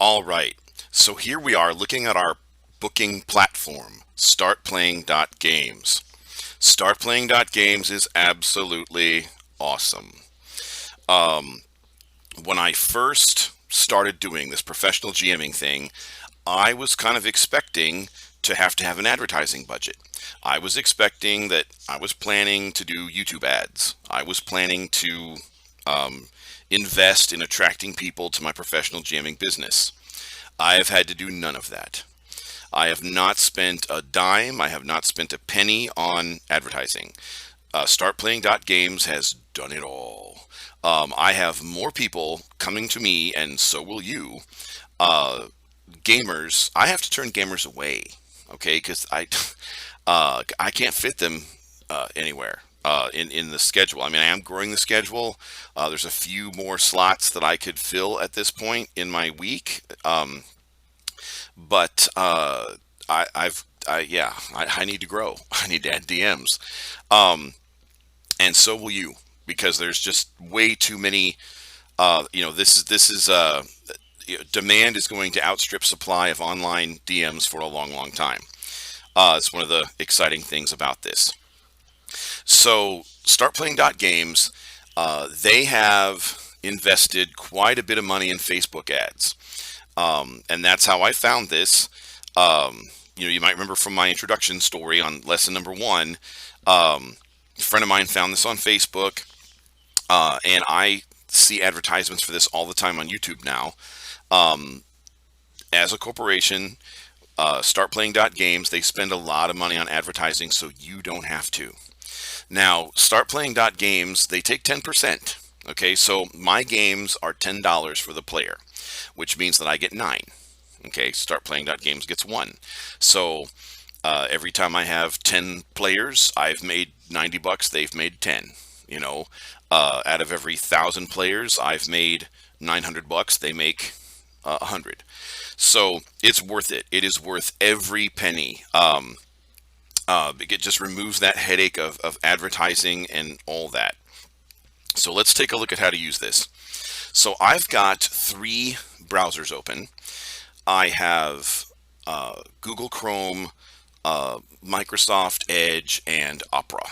All right. So here we are looking at our booking platform, StartPlaying.Games. StartPlaying.Games is absolutely awesome. Um, when I first started doing this professional GMing thing, I was kind of expecting to have an advertising budget. I was expecting that I was planning to do YouTube ads. I was planning to um, invest in attracting people to my professional GMing business. I have had to do none of that. I have not spent a dime. I have not spent a penny on advertising. StartPlaying.Games has done it all. I have more people coming to me, and so will you. Uh, Gamers, I have to turn gamers away, okay? Because I can't fit them anywhere in the schedule. I mean, I am growing the schedule. There's a few more slots that I could fill at this point in my week. But I need to grow. I need to add DMs, um, and so will you, because there's just way too many. Demand is going to outstrip supply of online DMs for a long, long time. It's one of the exciting things about this. So, StartPlaying.Games, they have invested quite a bit of money in Facebook ads. And that's how I found this. You might remember from my introduction story on lesson number one. A friend of mine found this on Facebook, and I see advertisements for this all the time on YouTube now. Um, as a corporation, StartPlaying.Games, they spend a lot of money on advertising, so you don't have to. Now, StartPlaying.Games, they take 10%. Okay, so my games are $10 for the player, which means that I get nine. Okay, StartPlaying.Games gets one. So every time I have 10 players, I've made 90 bucks, they've made 10. You know, out of every 1,000 players, I've made 900 bucks, they make 100. So it's worth it. It is worth every penny. It just removes that headache of advertising and all that. So let's take a look at how to use this. So I've got three browsers open. I have Google Chrome, Microsoft Edge, and Opera.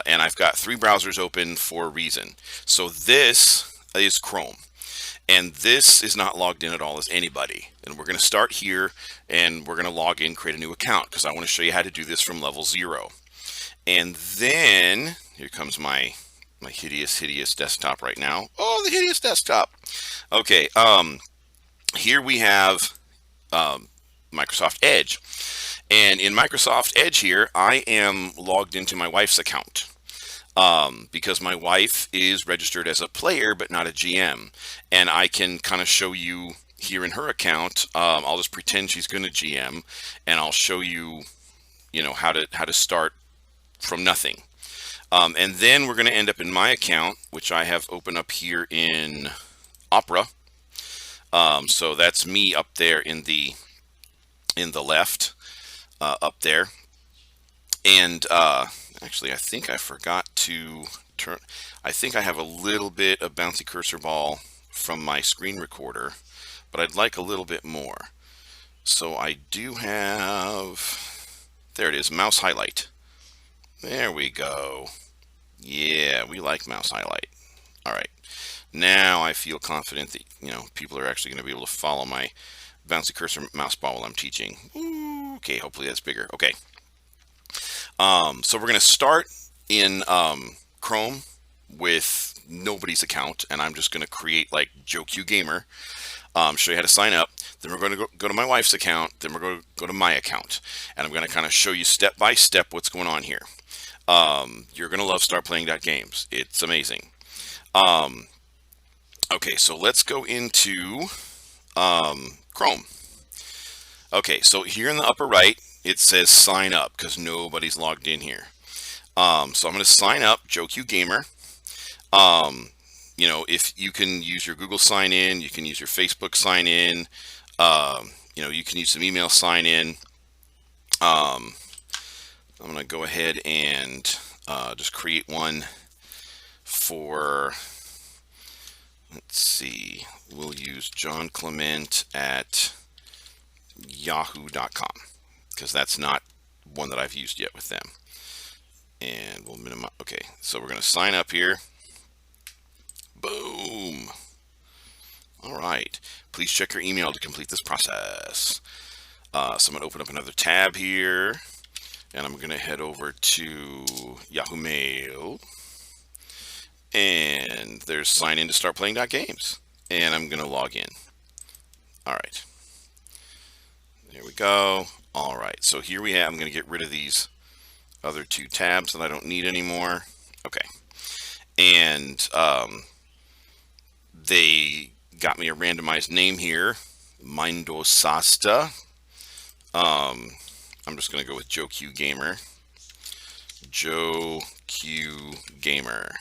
And I've got three browsers open for a reason. So this is Chrome. And this is not logged in at all as anybody. And we're going to start here, and we're going to log in, create a new account, because I want to show you how to do this from level 0. And then here comes my hideous desktop right now. Oh, the hideous desktop. Okay, here we have Microsoft Edge. And in Microsoft Edge here, I am logged into my wife's account. Because my wife is registered as a player but not a GM, and I can kind of show you here in her account. I'll just pretend she's going to GM, and I'll show you, how to start from nothing. And then we're going to end up in my account, which I have open up here in Opera. So that's me up there in the left, up there, and actually, I think I forgot to turn. I think I have a little bit of bouncy cursor ball from my screen recorder, but I'd like a little bit more. So I do have, there it is, mouse highlight. There we go. Yeah, we like mouse highlight. All right. Now I feel confident that, people are actually going to be able to follow my bouncy cursor mouse ball while I'm teaching. Ooh, okay, hopefully that's bigger. Okay. So we're going to start in Chrome with nobody's account, and I'm just going to create like JoeQ Gamer, show you how to sign up. Then we're going to go to my wife's account. Then we're going to go to my account, and I'm going to kind of show you step by step what's going on here. You're going to love StartPlaying.Games. It's amazing. Okay, so let's go into Chrome. Okay, so here in the upper right, it says sign up because nobody's logged in here. So I'm going to sign up, JoeQ Gamer. If you can use your Google sign in, you can use your Facebook sign in, you can use some email sign in. I'm going to go ahead and just create one for, Let's see. We'll use John Clement at yahoo.com because that's not one that I've used yet with them. And we'll minimize. Okay, so we're going to sign up here. Boom. All right. Please check your email to complete this process. So I'm going to open up another tab here, and I'm going to head over to Yahoo Mail. And there's sign in to StartPlaying.Games. And I'm going to log in. All right. There we go. All right. So here we have, I'm going to get rid of these other two tabs that I don't need anymore. Okay. And they got me a randomized name here, Mindosasta. I'm just going to go with Joe Q Gamer. Joe Q Gamer.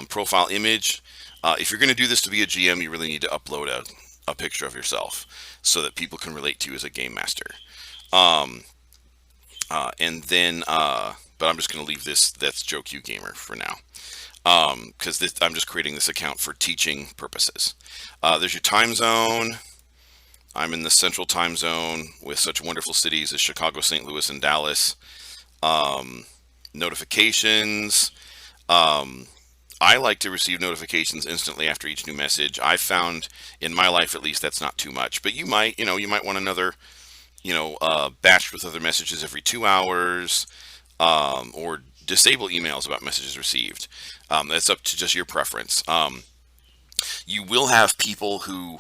Profile image. If you're going to do this to be a GM, you really need to upload a picture of yourself so that people can relate to you as a game master. And then, but I'm just going to leave this, that's Joe Q Gamer for now. Because I'm just creating this account for teaching purposes. There's your time zone. I'm in the central time zone with such wonderful cities as Chicago, St. Louis, and Dallas. Notifications. I like to receive notifications instantly after each new message. I found in my life, at least, that's not too much. But you might want another, batch with other messages every 2 hours, or disable emails about messages received. That's up to just your preference. You will have people who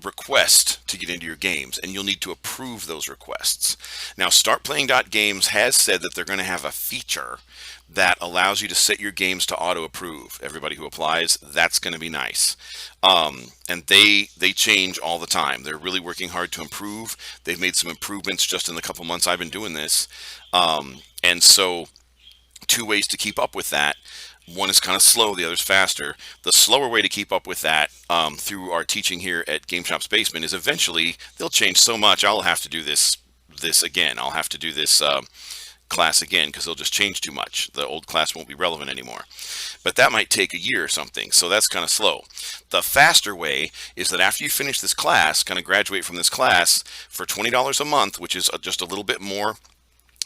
request to get into your games, and you'll need to approve those requests. Now, StartPlaying.Games has said that they're going to have a feature that allows you to set your games to auto-approve everybody who applies. That's going to be nice. And they change all the time. They're really working hard to improve. They've made some improvements just in the couple months I've been doing this. And so two ways to keep up with that. One is kind of slow, the other's faster. The slower way to keep up with that through our teaching here at Game Shop's Basement is eventually they'll change so much I'll have to do this again. I'll have to do this class again because they'll just change too much. The old class won't be relevant anymore. But that might take a year or something, so that's kind of slow. The faster way is that after you finish this class, kind of graduate from this class for $20 a month, which is just a little bit more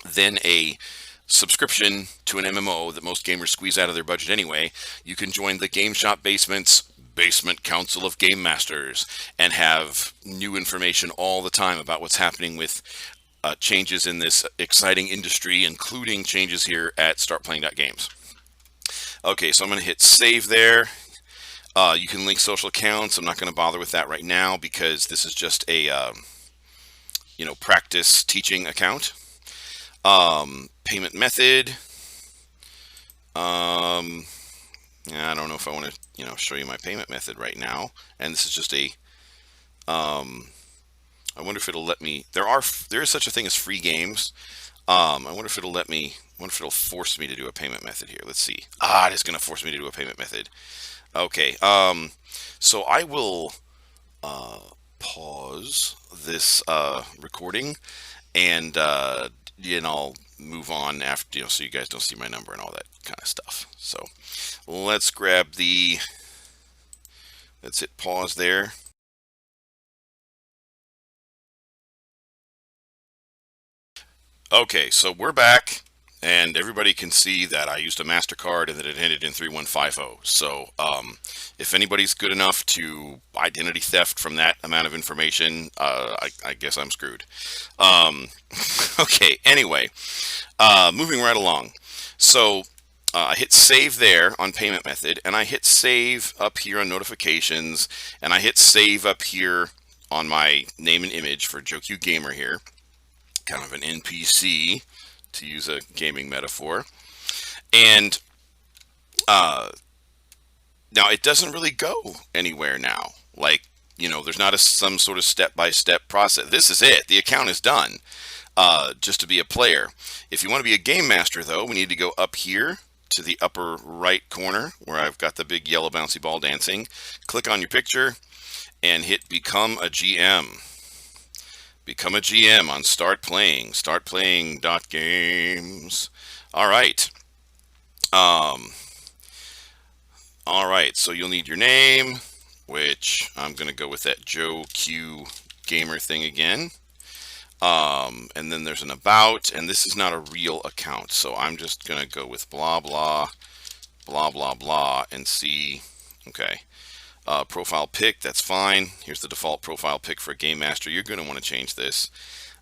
than a subscription to an MMO that most gamers squeeze out of their budget anyway, you can join the Game Shop Basement's Basement Council of Game Masters and have new information all the time about what's happening with changes in this exciting industry, including changes here at StartPlaying.Games. Okay, so I'm going to hit save there. You can link social accounts. I'm not going to bother with that right now because this is just a practice teaching account. Payment method. I don't know if I want to, show you my payment method right now. And this is just a, I wonder if it'll let me, there is such a thing as free games. I wonder if it'll let me, I wonder if it'll force me to do a payment method here. Let's see. It is going to force me to do a payment method. Okay. So I will, pause this, recording and I'll move on after, so you guys don't see my number and all that kind of stuff. So let's hit pause there. Okay, so we're back and everybody can see that I used a MasterCard and that it ended in 3150. So if anybody's good enough to identity theft from that amount of information, I guess I'm screwed. Okay, anyway, moving right along. So I hit save there on payment method, and I hit save up here on notifications, and I hit save up here on my name and image for Joe Q Gamer here. Kind of an NPC, to use a gaming metaphor. And now it doesn't really go anywhere now. Like, there's not some sort of step-by-step process. This is it. The account is done just to be a player. If you want to be a game master, though, we need to go up here to the upper right corner where I've got the big yellow bouncy ball dancing. Click on your picture and hit Become a GM. Become a GM on Start Playing, StartPlaying.Games. All right. All right, so you'll need your name, which I'm going to go with that Joe Q Gamer thing again. And then there's an about, and this is not a real account, so I'm just going to go with blah, blah, blah, blah, blah, and see. Okay. Profile pic, that's fine. Here's the default profile pic for a Game Master. You're going to want to change this.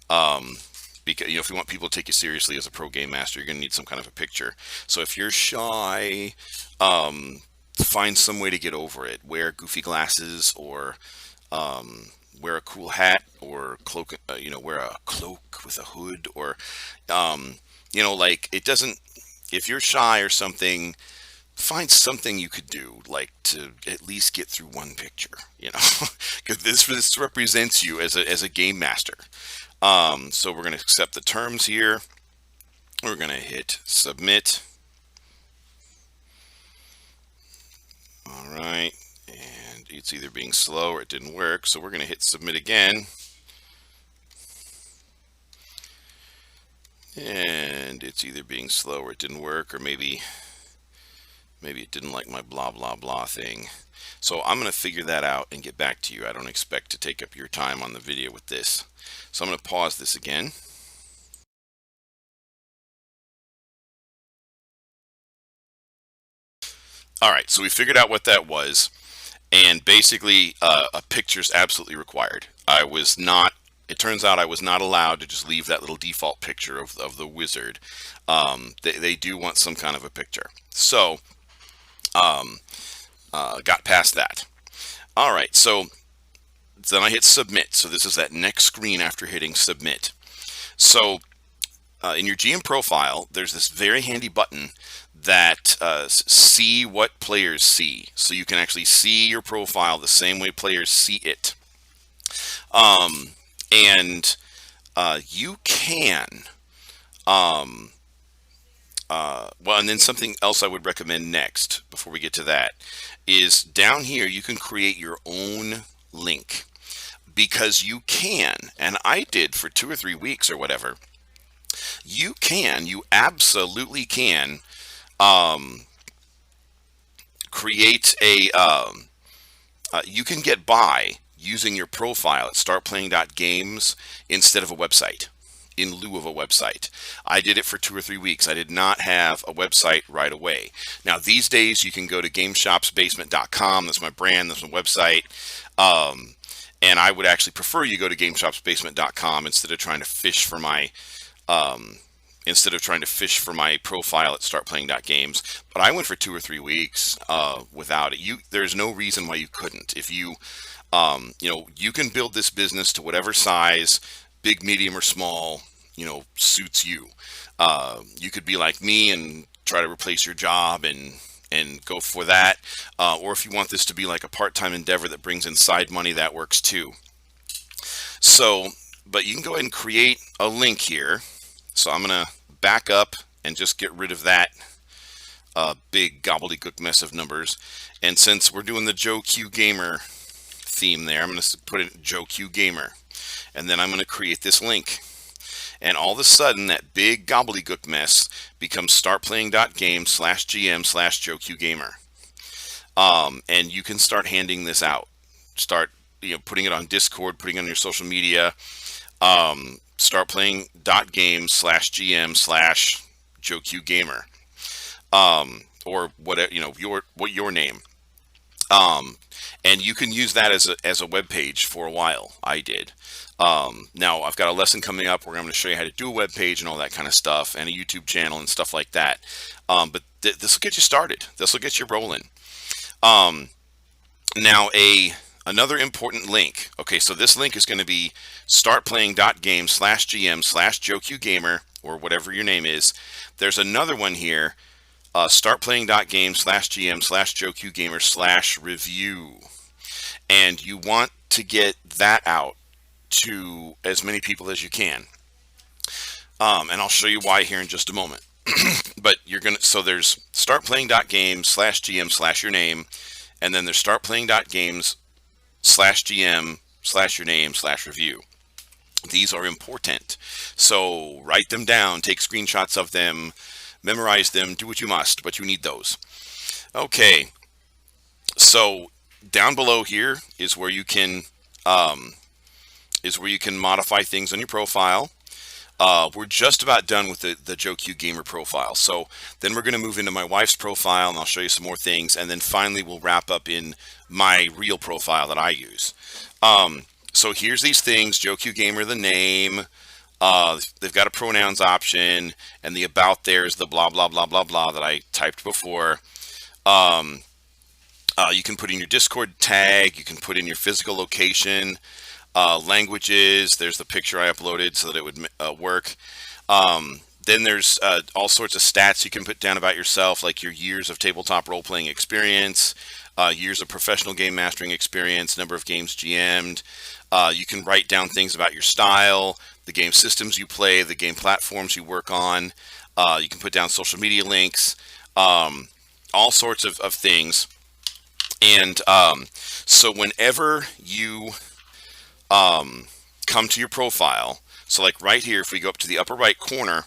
Because if you want people to take you seriously as a pro game master, you're going to need some kind of a picture. So if you're shy, find some way to get over it. Wear goofy glasses, or wear a cool hat, or cloak. Wear a cloak with a hood, or like it doesn't. If you're shy or something, find something you could do, like to at least get through one picture. Because this represents you as a game master. So we're going to accept the terms here. We're going to hit submit. All right. And it's either being slow or it didn't work. So we're going to hit submit again. And it's either being slow or it didn't work, or maybe it didn't like my blah, blah, blah thing. So I'm going to figure that out and get back to you. I don't expect to take up your time on the video with this. So I'm going to pause this again. All right, so we figured out what that was, and basically a picture's absolutely required. It turns out I was not allowed to just leave that little default picture of the wizard. They do want some kind of a picture. So, got past that. All right, so then I hit submit. So this is that next screen after hitting submit. So in your GM profile, there's this very handy button that see what players see. So you can actually see your profile the same way players see it. And you can, and then something else I would recommend next, before we get to that, is down here you can create your own link. Because you can, and I did for 2 or 3 weeks or whatever, you absolutely can create you can get by using your profile at StartPlaying.Games instead of a website, in lieu of a website. I did it for 2 or 3 weeks. I did not have a website right away. Now these days you can go to GameShopsBasement.com. That's my brand. That's my website. And I would actually prefer you go to GameShopsBasement.com instead of trying to fish for my profile at StartPlaying.Games. But I went for 2 or 3 weeks without it. There's no reason why you couldn't. If you you can build this business to whatever size, big, medium, or small, suits you. You could be like me and try to replace your job and go for that. Or if you want this to be like a part-time endeavor that brings in side money, that works too. So, but you can go ahead and create a link here. So I'm going to back up and just get rid of that big gobbledygook mess of numbers. And since we're doing the Joe Q Gamer theme there, I'm going to put in Joe Q Gamer. And then I'm going to create this link. And all of a sudden, that big gobbledygook mess becomes startplaying.games/GM/JoeQGamer. And you can start handing this out. Start putting it on Discord, putting it on your social media. Startplaying.games/GM/JoeQGamer. Or whatever, your name. And you can use that as a web page for a while. I did. Now I've got a lesson coming up where I'm going to show you how to do a web page and all that kind of stuff, and a YouTube channel and stuff like that. But this will get you started. This will get you rolling. Now another important link. Okay, so this link is going to be startplaying.games/GM/JoeQGamer, or whatever your name is. There's another one here. startplaying.games/GM/JoeQGamer/review. And you want to get that out to as many people as you can. And I'll show you why here in just a moment. But so there's startplaying.games/GM/your name, and then there's startplaying.games/GM/your name/review. These are important. So write them down, take screenshots of them, memorize them, do what you must, but you need those. Okay. So down below here um, is where you can modify things on your profile. We're just about done with the Joe Q Gamer profile. So then we're going to move into my wife's profile, and I'll show you some more things. And then finally, we'll wrap up in my real profile that I use. So here's these things: Joe Q Gamer, the name. They've got a pronouns option, and the about there is the blah blah blah blah blah that I typed before. Um, you can put in your Discord tag. You can put in your physical location, languages. There's the picture I uploaded so that it would work. Then there's all sorts of stats you can put down about yourself, like your years of tabletop role-playing experience, years of professional game mastering experience, number of games GM'd. You can write down things about your style, the game systems you play, the game platforms you work on. You can put down social media links, all sorts of things. And so whenever you come to your profile, so like right here, if we go up to the upper right corner,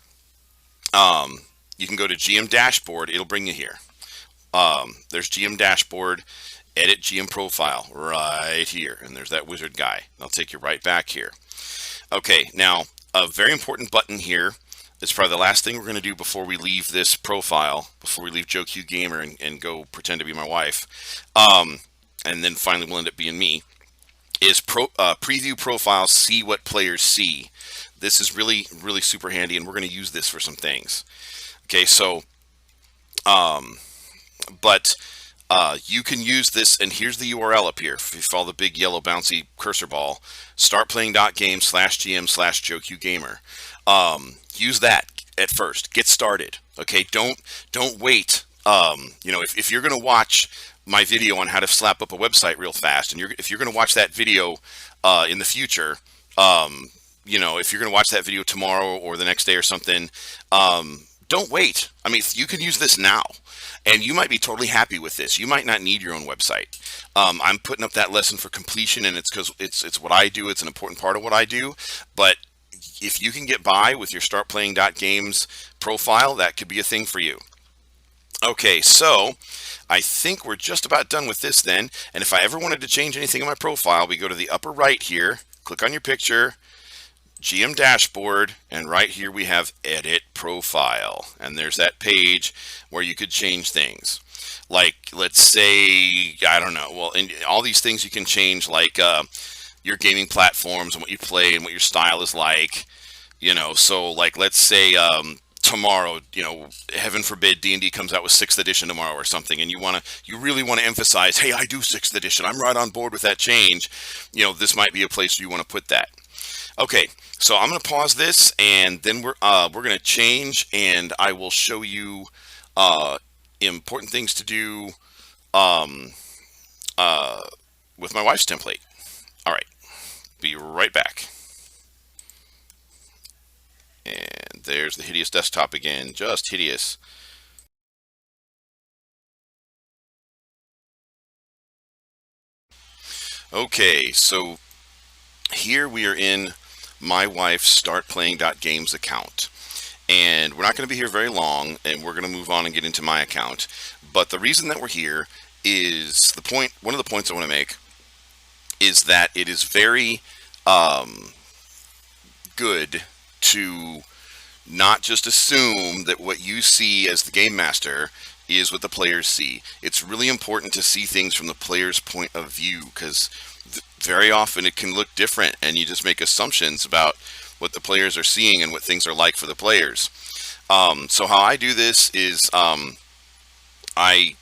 you can go to GM Dashboard. It'll bring you here. There's GM Dashboard, edit GM profile right here, and there's that wizard guy. I'll take you right back here. Okay, now a very important button here. It's probably the last thing we're going to do before we leave this profile, before we leave Joe Q Gamer and go pretend to be my wife. And then finally we'll end up being me, is preview profiles, see what players see. This is really, really super handy, and we're going to use this for some things. Okay, so, but you can use this, and here's the URL up here. If you follow the big yellow bouncy cursor ball, startplaying.games/GM/JoeQGamer. Use that at first. Get started. Okay, don't wait. If you're going to watch my video on how to slap up a website real fast, and if you're going to watch that video in the future, if you're going to watch that video tomorrow or the next day or something, don't wait. I mean, you can use this now, and you might be totally happy with this. You might not need your own website. I'm putting up that lesson for completion, and it's because it's what I do. It's an important part of what I do. But if you can get by with your StartPlaying.Games profile, that could be a thing for you. Okay, so I think we're just about done with this then. And if I ever wanted to change anything in my profile, we go to the upper right here, click on your picture, GM Dashboard, and right here we have Edit Profile. And there's that page where you could change things. Like, let's say, I don't know, well, and all these things you can change, like your gaming platforms and what you play and what your style is like. So like, let's say tomorrow, heaven forbid, D&D comes out with 6th edition tomorrow or something, and you really want to emphasize, hey, I do 6th edition, I'm right on board with that change. This might be a place you want to put that. Okay, so I'm going to pause this, and then we're going to change, and I will show you important things to do with my wife's template. All right, be right back. And there's the hideous desktop again, just hideous. Okay, so here we are in my wife's StartPlaying.Games account. And we're not going to be here very long, and we're going to move on and get into my account. But the reason that we're here is one of the points I want to make is that it is very good to not just assume that what you see as the game master is what the players see. It's really important to see things from the player's point of view, because very often it can look different, and you just make assumptions about what the players are seeing and what things are like for the players. So how I do this is I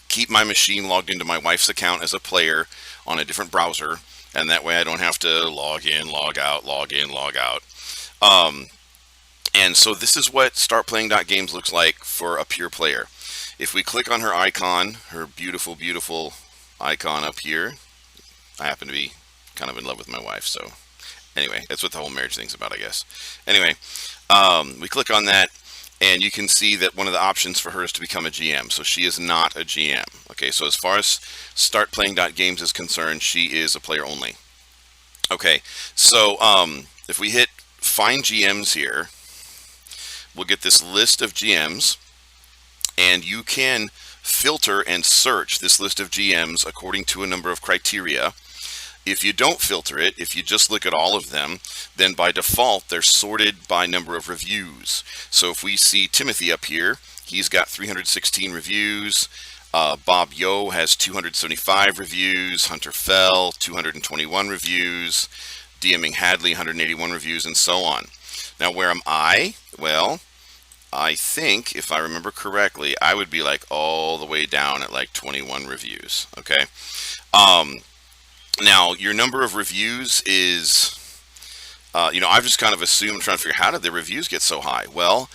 keep my machine logged into my wife's account as a player on a different browser, and that way I don't have to log in, log out, log in, log out. And so this is what StartPlaying.Games looks like for a pure player. If we click on her icon, her beautiful, beautiful icon up here, I happen to be kind of in love with my wife, so anyway, that's what the whole marriage thing's about, I guess. Anyway, we click on that, and you can see that one of the options for her is to become a GM. So she is not a GM. Okay, so as far as StartPlaying.Games is concerned, she is a player only. Okay, so if we hit Find GMs here, we'll get this list of GMs, and you can filter and search this list of GMs according to a number of criteria. If you don't filter it, if you just look at all of them, then by default they're sorted by number of reviews. So if we see Timothy up here, he's got 316 reviews. Bob Yo has 275 reviews. Hunter Fell, 221 reviews. DMing Hadley, 181 reviews, and so on. Now, where am I? Well, I think, if I remember correctly, I would be like all the way down at like 21 reviews. Okay. Now, your number of reviews is, I've just kind of assumed, trying to figure how did the reviews get so high? Well,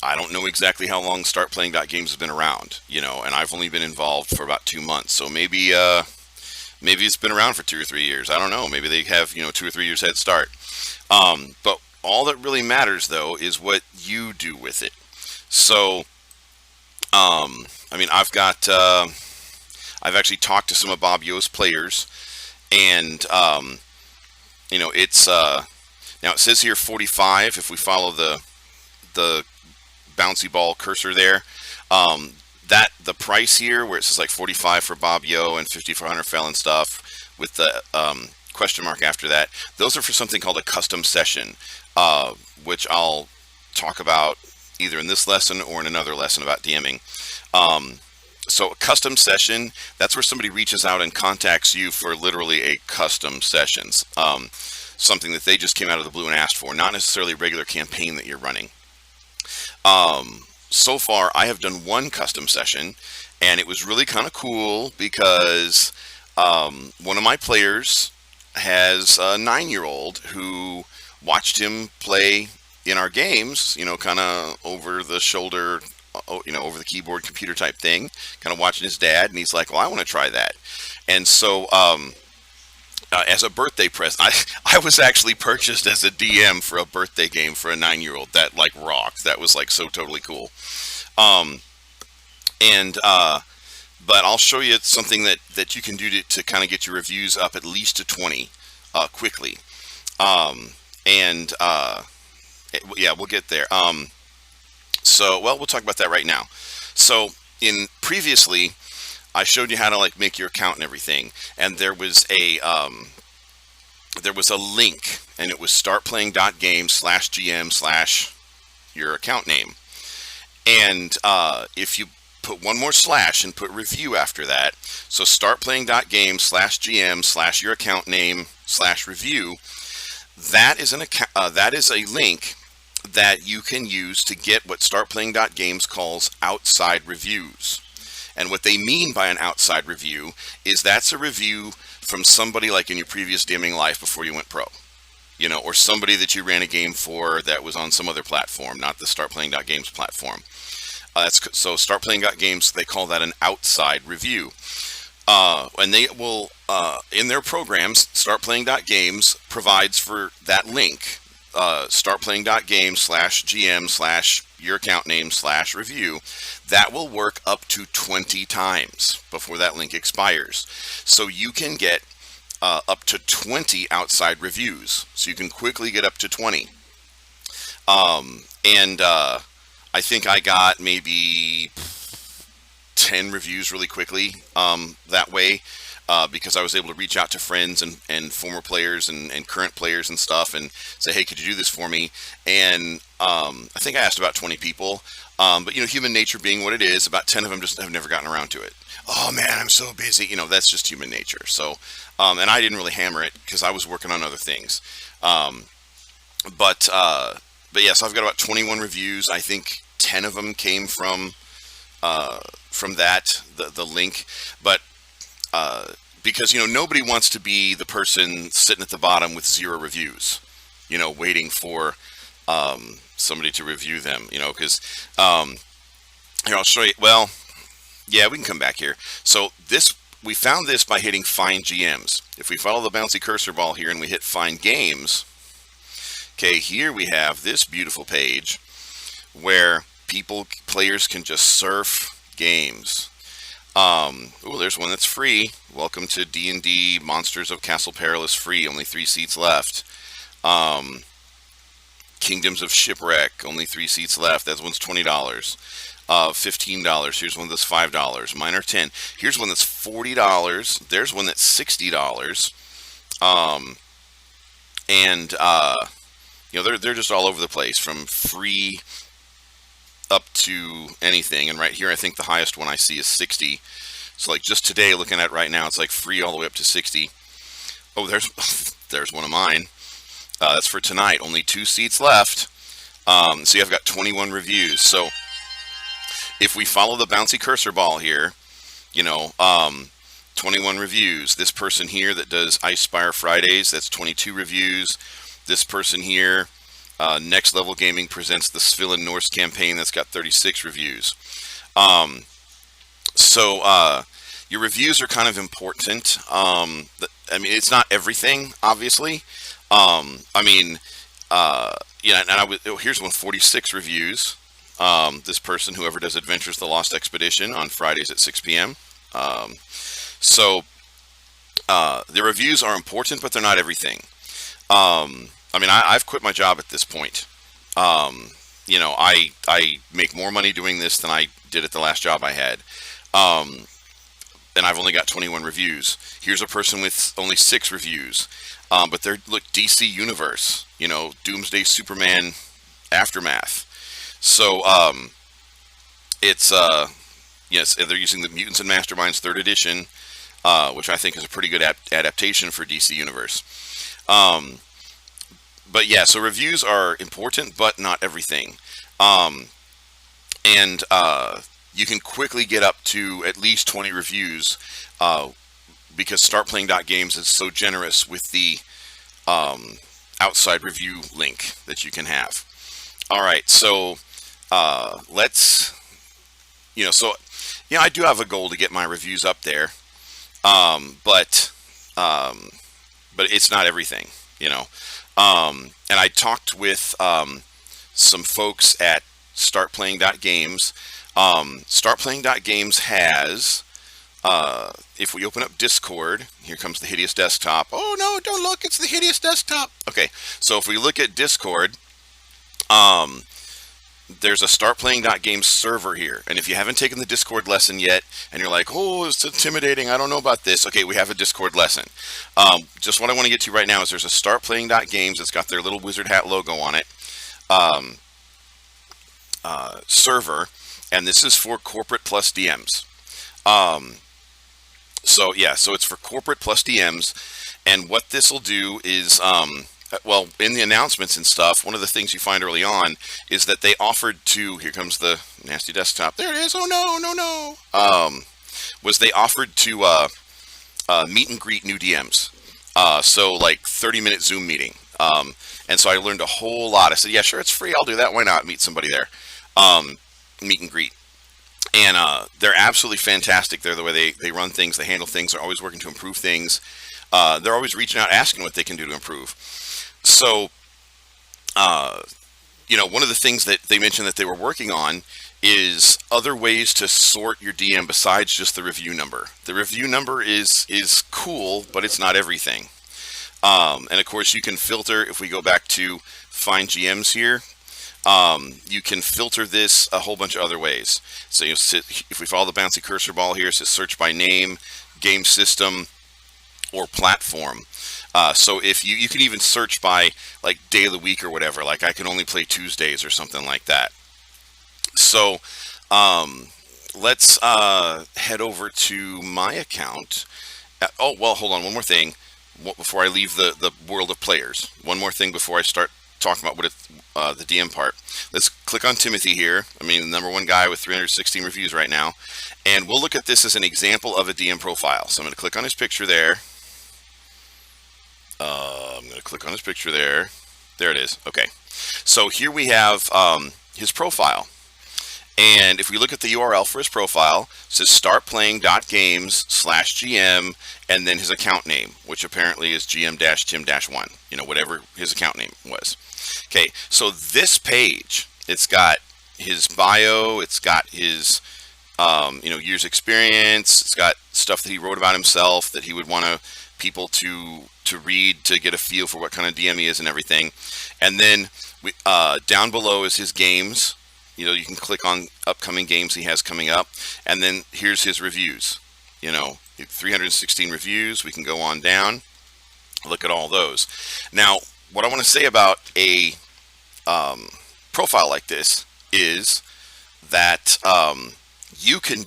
I don't know exactly how long StartPlaying.Games has been around, and I've only been involved for about 2 months. So maybe it's been around for 2 or 3 years. I don't know. Maybe they have, 2 or 3 years head start. But all that really matters, though, is what you do with it. So, I've actually talked to some of Bob Yo's players, and, it's, now it says here 45 if we follow the bouncy ball cursor there. That the price here where it says like 45 for Bob Yo and 50 for Hunter Fell and stuff with the question mark after that, those are for something called a custom session, which I'll talk about either in this lesson or in another lesson about DMing. So a custom session, that's where somebody reaches out and contacts you for literally a custom sessions, something that they just came out of the blue and asked for, not necessarily a regular campaign that you're running. So far, I have done one custom session, and it was really kind of cool because one of my players has a 9-year-old who watched him play in our games, kind of over the shoulder, over the keyboard computer type thing, kind of watching his dad, and he's like, well, I want to try that. And so as a birthday present, I was actually purchased as a DM for a birthday game for a 9-year-old. That like rocked. That was like so totally cool. But I'll show you something that you can do to kind of get your reviews up at least to 20 quickly. Yeah, we'll get there. We'll talk about that right now. So previously, I showed you how to like make your account and everything, and there was a link, and it was startplaying.games/GM/your account name. And if you put one more slash and put review after that, so startplaying.games/GM/your account name/review, that is a link that you can use to get what StartPlaying.Games calls outside reviews. And what they mean by an outside review is that's a review from somebody like in your previous DMing life before you went pro, or somebody that you ran a game for that was on some other platform, not the StartPlaying.Games platform. So StartPlaying.Games, they call that an outside review. And they will, in their programs, StartPlaying.Games provides for that link, startplaying.games/GM/your account name/review. That will work up to 20 times before that link expires. So you can get up to 20 outside reviews. So you can quickly get up to 20. I think I got maybe 10 reviews really quickly that way. Because I was able to reach out to friends and former players and current players and stuff and say, hey, could you do this for me? And I think I asked about 20 people. But, human nature being what it is, about 10 of them just have never gotten around to it. Oh, man, I'm so busy. That's just human nature. So, and I didn't really hammer it because I was working on other things. But yeah, so I've got about 21 reviews. I think 10 of them came from that, the link. But because nobody wants to be the person sitting at the bottom with 0 reviews, waiting for somebody to review them, because here I'll show you. Well, yeah, we can come back here. So we found this by hitting Find GMs. If we follow the bouncy cursor ball here and we hit Find Games, okay, here we have this beautiful page where players can just surf games. There's one that's free. Welcome to D&D Monsters of Castle Perilous free. Only 3 seats left. Kingdoms of Shipwreck, only 3 seats left. That one's $20. $15. Here's one that's $5. Mine are 10. Here's one that's $40. There's one that's $60. Um, and they're just all over the place, from free up to anything. And right here, I think the highest one I see is 60. So like just today, looking at right now, it's like free all the way up to 60. Oh, there's there's one of mine. That's for tonight. Only 2 seats left. See, I've got 21 reviews. So if we follow the bouncy cursor ball here, 21 reviews. This person here that does Ice Spire Fridays, that's 22 reviews. This person here, Next Level Gaming presents the Svilin Norse campaign, that's got 36 reviews. So your reviews are kind of important. I mean, it's not everything, obviously. Here's one, 46 reviews. This person, whoever does Adventures the Lost Expedition on Fridays at 6 p.m. So the reviews are important, but they're not everything. I've quit my job at this point. I make more money doing this than I did at the last job I had. And I've only got 21 reviews. Here's a person with only 6 reviews. But they're, look, DC Universe, Doomsday Superman Aftermath. So, yes, they're using the Mutants and Masterminds 3rd edition, which I think is a pretty good adaptation for DC Universe. But yeah, so reviews are important, but not everything. You can quickly get up to at least 20 reviews, because StartPlaying.Games is so generous with the outside review link that you can have. All right, so I do have a goal to get my reviews up there, but it's not everything, And I talked with some folks at StartPlaying.Games. StartPlaying.Games has, if we open up Discord, here comes the hideous desktop. Oh no, don't look, it's the hideous desktop. Okay, so if we look at Discord, there's a StartPlaying.Games server here. And if you haven't taken the Discord lesson yet, and you're like, oh, it's intimidating, I don't know about this. Okay, we have a Discord lesson. Just what I want to get to right now is there's a StartPlaying.Games that's got their little wizard hat logo on it, server, and this is for corporate plus DMs. So it's for corporate plus DMs, and what this will do is, in the announcements and stuff, one of the things you find early on is that they offered to, here comes the nasty desktop, there it is, oh no, was they offered to meet and greet new DMs, so like 30-minute Zoom meeting, and so I learned a whole lot. I said, yeah, sure, it's free, I'll do that, why not, meet somebody there, meet and greet. And they're absolutely fantastic. They're the way they run things, they handle things, they're always working to improve things. They're always reaching out, asking what they can do to improve. So, one of the things that they mentioned that they were working on is other ways to sort your DM besides just the review number. The review number is cool, but it's not everything. And of course, you can filter, if we go back to Find GMs here, you can filter this a whole bunch of other ways. So if we follow the bouncy cursor ball here, it says search by name, game system, or platform. So if you can even search by like day of the week or whatever, like I can only play Tuesdays or something like that. So let's head over to my account. Hold on, one more thing before I leave the world of players. One more thing before I start talking about the DM part. Let's click on Timothy here. I mean, the #1 guy with 316 reviews right now. And we'll look at this as an example of a DM profile. So I'm going to click on his picture there. I'm going to click on his picture there. There it is. Okay. So here we have his profile. And if we look at the URL for his profile, it says startplaying.games/GM, and then his account name, which apparently is GM-Tim-1, whatever his account name was. Okay, so this page, it's got his bio, it's got his years experience, it's got stuff that he wrote about himself that he would want people to read to get a feel for what kind of DM he is and everything. And then Down below is his games. You can click on upcoming games he has coming up, and then here's his reviews. 316 reviews. We can go on down, look at all those. Now, what I want to say about a profile like this is that you can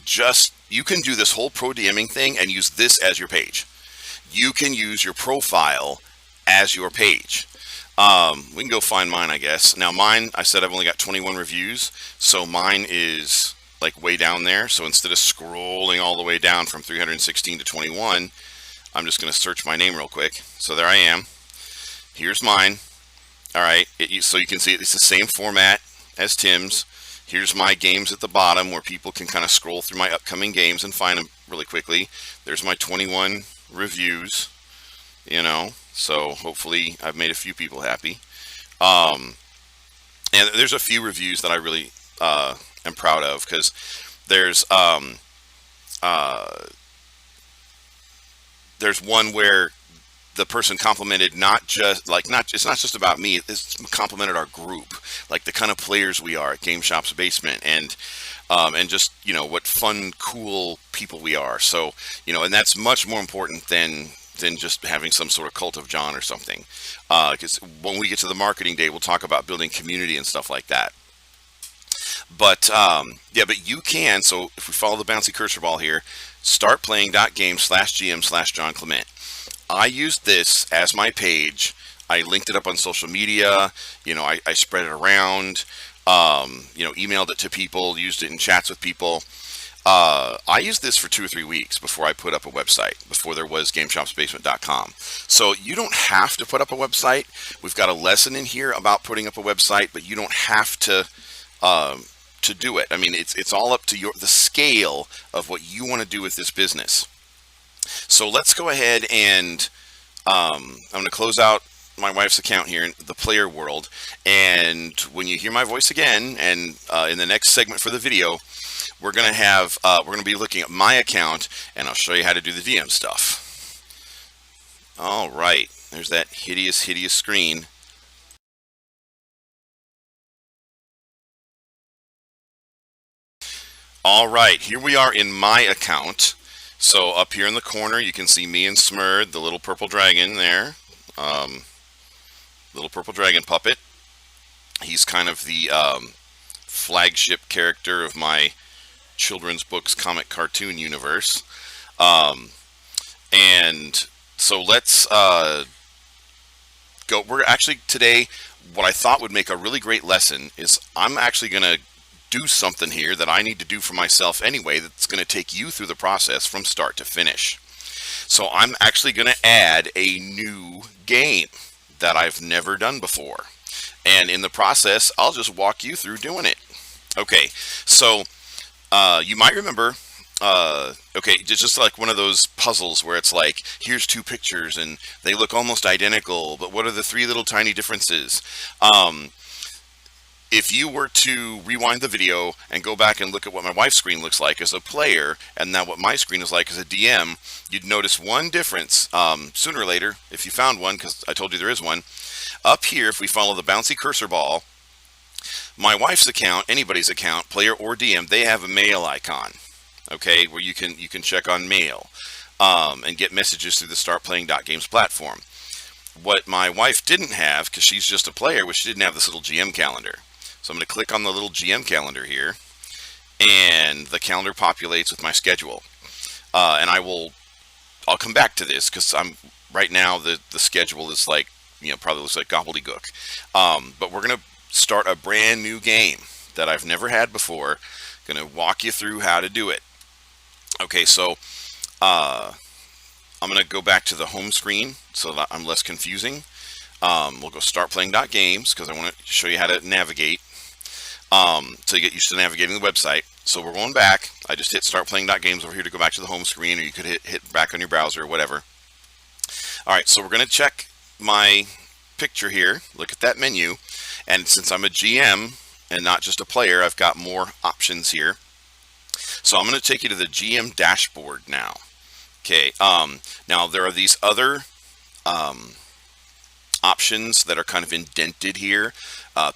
do this whole pro DMing thing and use this as your page. You can use your profile as your page. We can go find mine, I guess. Now mine, I said I've only got 21 reviews, so mine is like way down there. So instead of scrolling all the way down from 316 to 21, I'm just going to search my name real quick. So there I am. Here's mine. All right, so you can see it's the same format as Tim's. Here's my games at the bottom where people can kind of scroll through my upcoming games and find them really quickly. There's my 21 reviews, so hopefully I've made a few people happy. And there's a few reviews that I really am proud of, because there's one where the person complimented it's not just about me, it's complimented our group, like the kind of players we are at Game Shop's Basement, and just what fun, cool people we are. So and that's much more important than just having some sort of cult of John or something, because when we get to the marketing day, we'll talk about building community and stuff like that. But yeah, but you can. So if we follow the bouncy cursor ball here, StartPlaying.Games/GM/John Clement. I used this as my page. I linked it up on social media. I spread it around. Emailed it to people. Used it in chats with people. I used this for 2 or 3 weeks before I put up a website. Before there was GameShopsBasement.com. So you don't have to put up a website. We've got a lesson in here about putting up a website, but you don't have to do it. I mean, it's all up to the scale of what you want to do with this business. So let's go ahead and I'm going to close out my wife's account here in the player world. And when you hear my voice again, and in the next segment for the video, we're going to be looking at my account, and I'll show you how to do the DM stuff. All right, there's that hideous screen. All right, here we are in my account. So up here in the corner, you can see me and Smurd, the little purple dragon there. Little purple dragon puppet. He's kind of the flagship character of my children's books, comic, cartoon universe. And so let's go. We're actually today, what I thought would make a really great lesson is I'm actually going to do something here that I need to do for myself anyway, that's going to take you through the process from start to finish. So I'm actually going to add a new game that I've never done before, and in the process I'll just walk you through doing it. Okay, so you might remember, okay, just like one of those puzzles where it's like, here's 2 pictures and they look almost identical, but what are the 3 little tiny differences? If you were to rewind the video and go back and look at what my wife's screen looks like as a player, and now what my screen is like as a DM, you'd notice one difference sooner or later, if you found one, because I told you there is one. Up here, if we follow the bouncy cursor ball, my wife's account, anybody's account, player or DM, they have a mail icon, okay, where you can check on mail and get messages through the StartPlaying.Games platform. What my wife didn't have, because she's just a player, was she didn't have this little GM calendar. So I'm going to click on the little GM calendar here, and the calendar populates with my schedule. And I'll come back to this, because right now the schedule is like, probably looks like gobbledygook. But we're going to start a brand new game that I've never had before. Going to walk you through how to do it. Okay, so I'm going to go back to the home screen so that I'm less confusing. We'll go StartPlaying.Games, because I want to show you how to navigate. So you get used to navigating the website. So we're going back. I just hit StartPlaying.Games over here to go back to the home screen, or you could hit back on your browser or whatever. All right, so we're going to check my picture here. Look at that menu. And since I'm a GM and not just a player, I've got more options here. So I'm going to take you to the GM dashboard now. Okay, now there are these other options that are kind of indented here.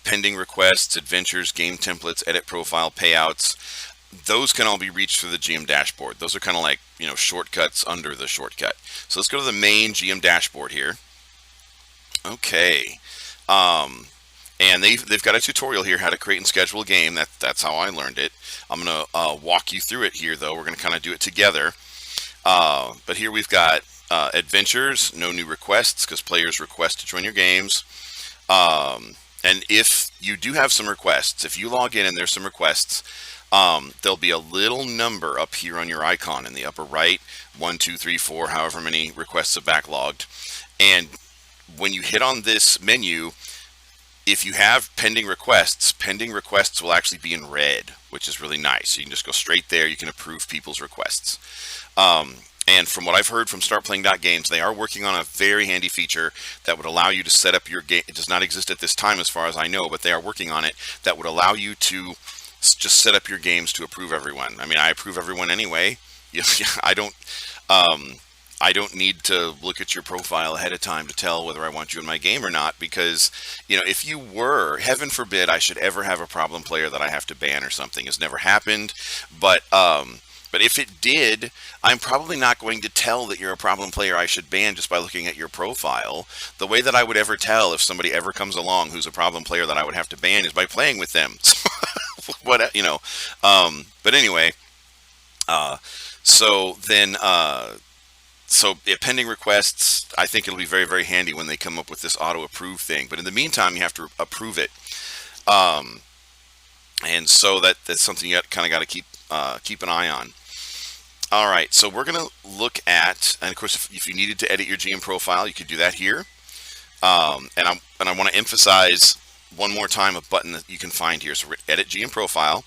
Pending requests, adventures, game templates, edit profile, payouts. Those can all be reached through the GM dashboard. Those are kind of like, shortcuts under the shortcut. So let's go to the main GM dashboard here. Okay. Um, and they've got a tutorial here how to create and schedule a game. That's how I learned it. I'm going to walk you through it here, though. We're going to kind of do it together. But here we've got adventures, no new requests because players request to join your games. And if you do have some requests, if you log in and there's some requests, there'll be a little number up here on your icon in the upper right, 1, 2, 3, 4, however many requests are backlogged. And when you hit on this menu, if you have pending requests will actually be in red, which is really nice. So you can just go straight there. You can approve people's requests. And from what I've heard from StartPlaying.Games, they are working on a very handy feature that would allow you to set up your game. It does not exist at this time as far as I know, but they are working on it, that would allow you to just set up your games to approve everyone. I mean, I approve everyone anyway. I don't need to look at your profile ahead of time to tell whether I want you in my game or not, because, if you were, heaven forbid I should ever have a problem player that I have to ban or something. It's never happened, but if it did, I'm probably not going to tell that you're a problem player I should ban just by looking at your profile. The way that I would ever tell if somebody ever comes along who's a problem player that I would have to ban is by playing with them. But anyway, so then, pending requests, I think it'll be very, very handy when they come up with this auto approve thing. But in the meantime, you have to approve it. And so that's something you kind of got to keep an eye on. All right, so we're going to look at, and of course, if you needed to edit your GM profile, you could do that here. And I want to emphasize one more time a button that you can find here. So we're edit GM profile,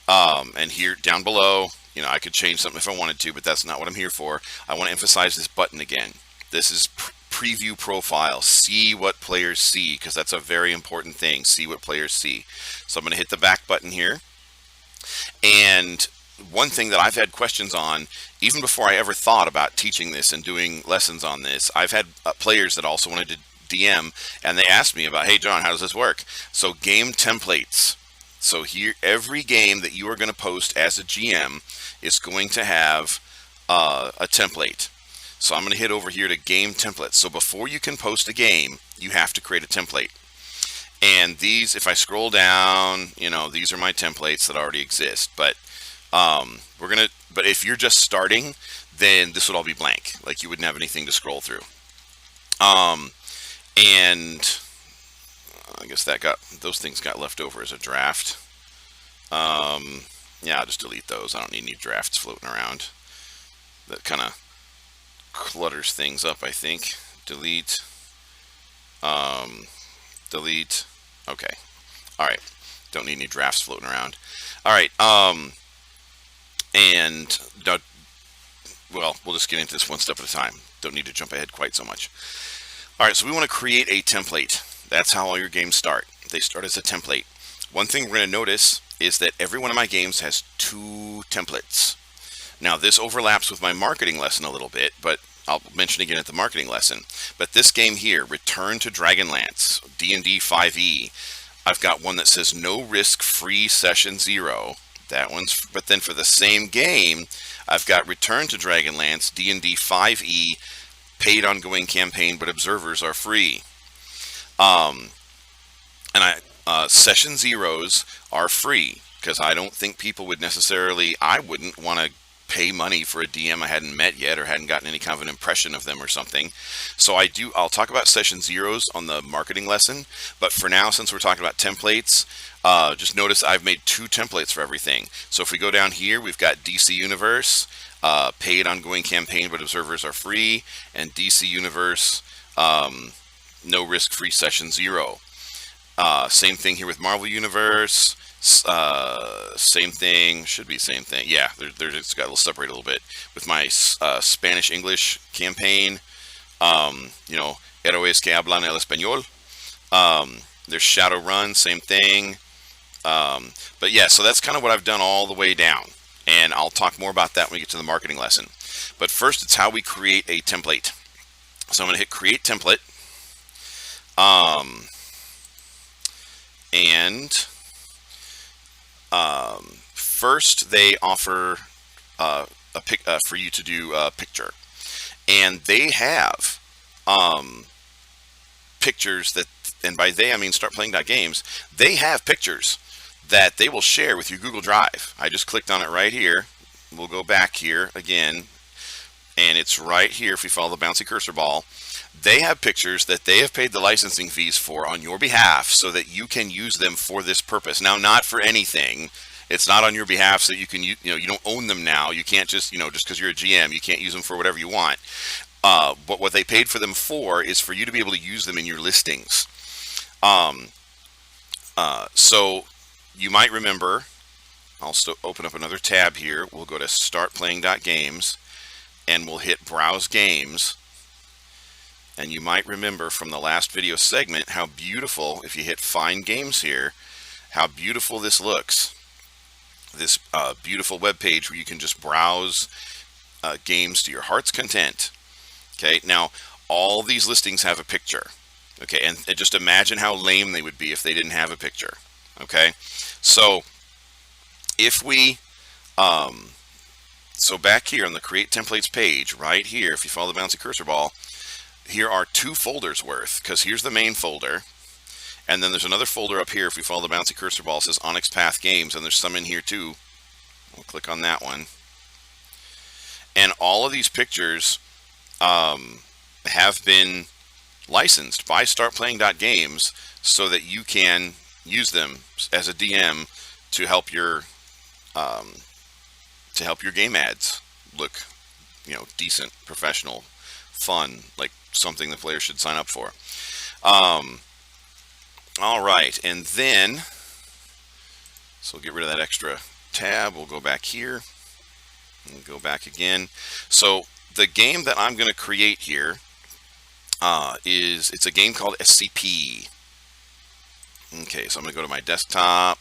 and here down below, I could change something if I wanted to, but that's not what I'm here for. I want to emphasize this button again. This is preview profile. See what players see, because that's a very important thing. See what players see. So I'm going to hit the back button here. And one thing that I've had questions on, even before I ever thought about teaching this and doing lessons on this, I've had players that also wanted to DM, and they asked me about, hey John, how does this work? So game templates. So here, every game that you are going to post as a GM is going to have a template. So I'm going to hit over here to game templates. So before you can post a game, you have to create a template. And these, if I scroll down, these are my templates that already exist. But but if you're just starting, then this would all be blank. Like, you wouldn't have anything to scroll through. And I guess those things got left over as a draft. Yeah, I'll just delete those. I don't need any drafts floating around. That kind of clutters things up, I think. Delete. Delete. Okay. All right. Don't need any drafts floating around. All right. And well, we'll just get into this one step at a time. Don't need to jump ahead quite so much. All right. So we want to create a template. That's how all your games start. They start as a template. One thing we're going to notice is that every one of my games has 2 templates. Now, this overlaps with my marketing lesson a little bit, but I'll mention again at the marketing lesson. But this game here, Return to Dragonlance, D&D 5e, I've got one that says no risk free session 0. That one's, but then for the same game, I've got Return to Dragonlance, D&D 5e, paid ongoing campaign, but observers are free. Session zeros are free because I don't think people would necessarily, I wouldn't want to pay money for a DM I hadn't met yet or hadn't gotten any kind of an impression of them or something. So I'll talk about session zeros on the marketing lesson, but for now, since we're talking about templates, just notice I've made 2 templates for everything. So if we go down here, we've got DC Universe, paid ongoing campaign, but observers are free, and DC Universe, no risk free session 0. Same thing here with Marvel Universe. Same thing, should be same thing. Yeah, it's got a little separate a little bit with my Spanish English campaign. Héroes que hablan el español. There's Shadowrun, same thing. But yeah, so that's kind of what I've done all the way down, and I'll talk more about that when we get to the marketing lesson. But first, it's how we create a template. So I'm going to hit Create Template. Um, and First, they offer for you to do a picture, and they have um, pictures that, and by they I mean StartPlaying.Games. They have pictures that they will share with your Google Drive. I just clicked on it right here. We'll go back here again, and it's right here. If we follow the bouncy cursor ball, they have pictures that they have paid the licensing fees for on your behalf so that you can use them for this purpose. Now, not for anything. It's not on your behalf so you can, you don't own them now. You can't just, just because you're a GM, you can't use them for whatever you want. But what they paid for them for is for you to be able to use them in your listings. So you might remember, I'll open up another tab here. We'll go to StartPlaying.Games and we'll hit Browse Games. And you might remember from the last video segment how beautiful, if you hit Find Games here, how beautiful this looks. This beautiful web page where you can just browse games to your heart's content. Okay, now all these listings have a picture. Okay, and just imagine how lame they would be if they didn't have a picture. Okay, so if we, so back here on the Create Templates page, right here, if you follow the bouncy cursor ball, here are 2 folders worth, because here's the main folder, and then there's another folder up here. If we follow the bouncy cursor ball, it says Onyx Path Games, and there's some in here too. We'll click on that one. And all of these pictures have been licensed by StartPlaying.Games so that you can use them as a DM to help your game ads look, decent, professional, fun, like something the player should sign up for. All right, and then, so we'll get rid of that extra tab. We'll go back here and go back again. So the game that I'm going to create here it's a game called SCP. Okay, so I'm going to go to my desktop,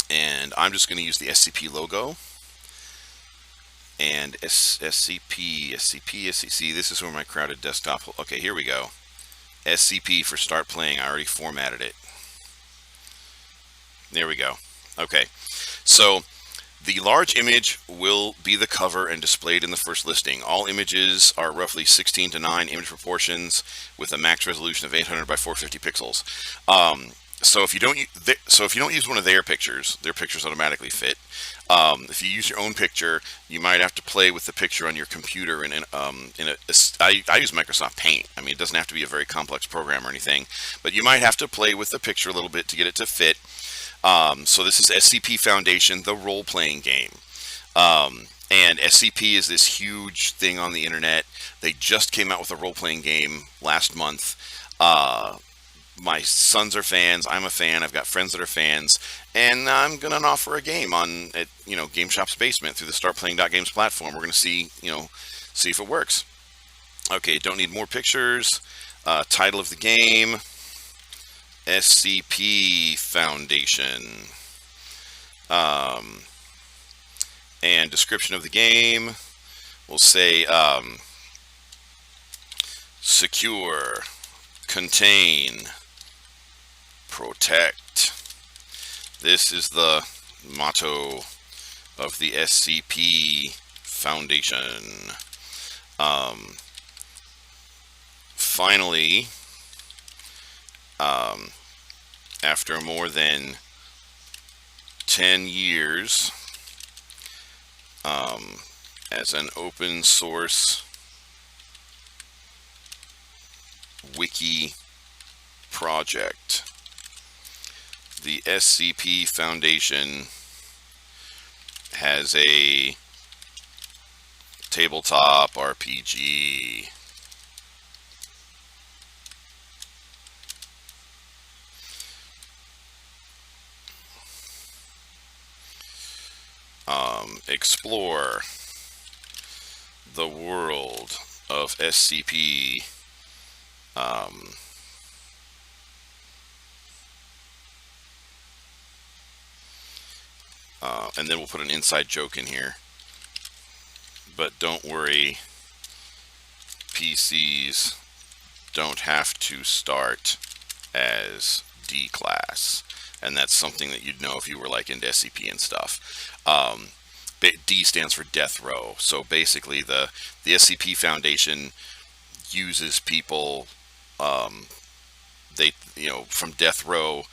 and I'm just going to use the SCP logo. And SCP, this is where my crowded desktop, okay, here we go. SCP for Start Playing. I already formatted it. There we go. Okay, so the large image will be the cover and displayed in the first listing. All images are roughly 16:9 image proportions with a max resolution of 800 by 450 pixels. So if you don't use one of their pictures automatically fit. If you use your own picture, you might have to play with the picture on your computer. I use Microsoft Paint. I mean, it doesn't have to be a very complex program or anything, but you might have to play with the picture a little bit to get it to fit. So this is SCP Foundation, the role-playing game. And SCP is this huge thing on the internet. They just came out with a role-playing game last month. My sons are fans. I'm a fan. I've got friends that are fans, and I'm gonna offer a game on at Game Shop's basement through the StartPlaying.Games platform. We're gonna see see if it works. Okay, don't need more pictures. Title of the game: SCP Foundation. And description of the game, we'll say secure, contain, protect. This is the motto of the SCP Foundation. Finally, after more than 10 years as an open source wiki project, the SCP Foundation has a tabletop RPG. Explore the world of SCP. And then we'll put an inside joke in here. But don't worry, PCs don't have to start as D class, and that's something that you'd know if you were like into SCP and stuff. D stands for death row. So basically, the SCP Foundation uses people, they from death row,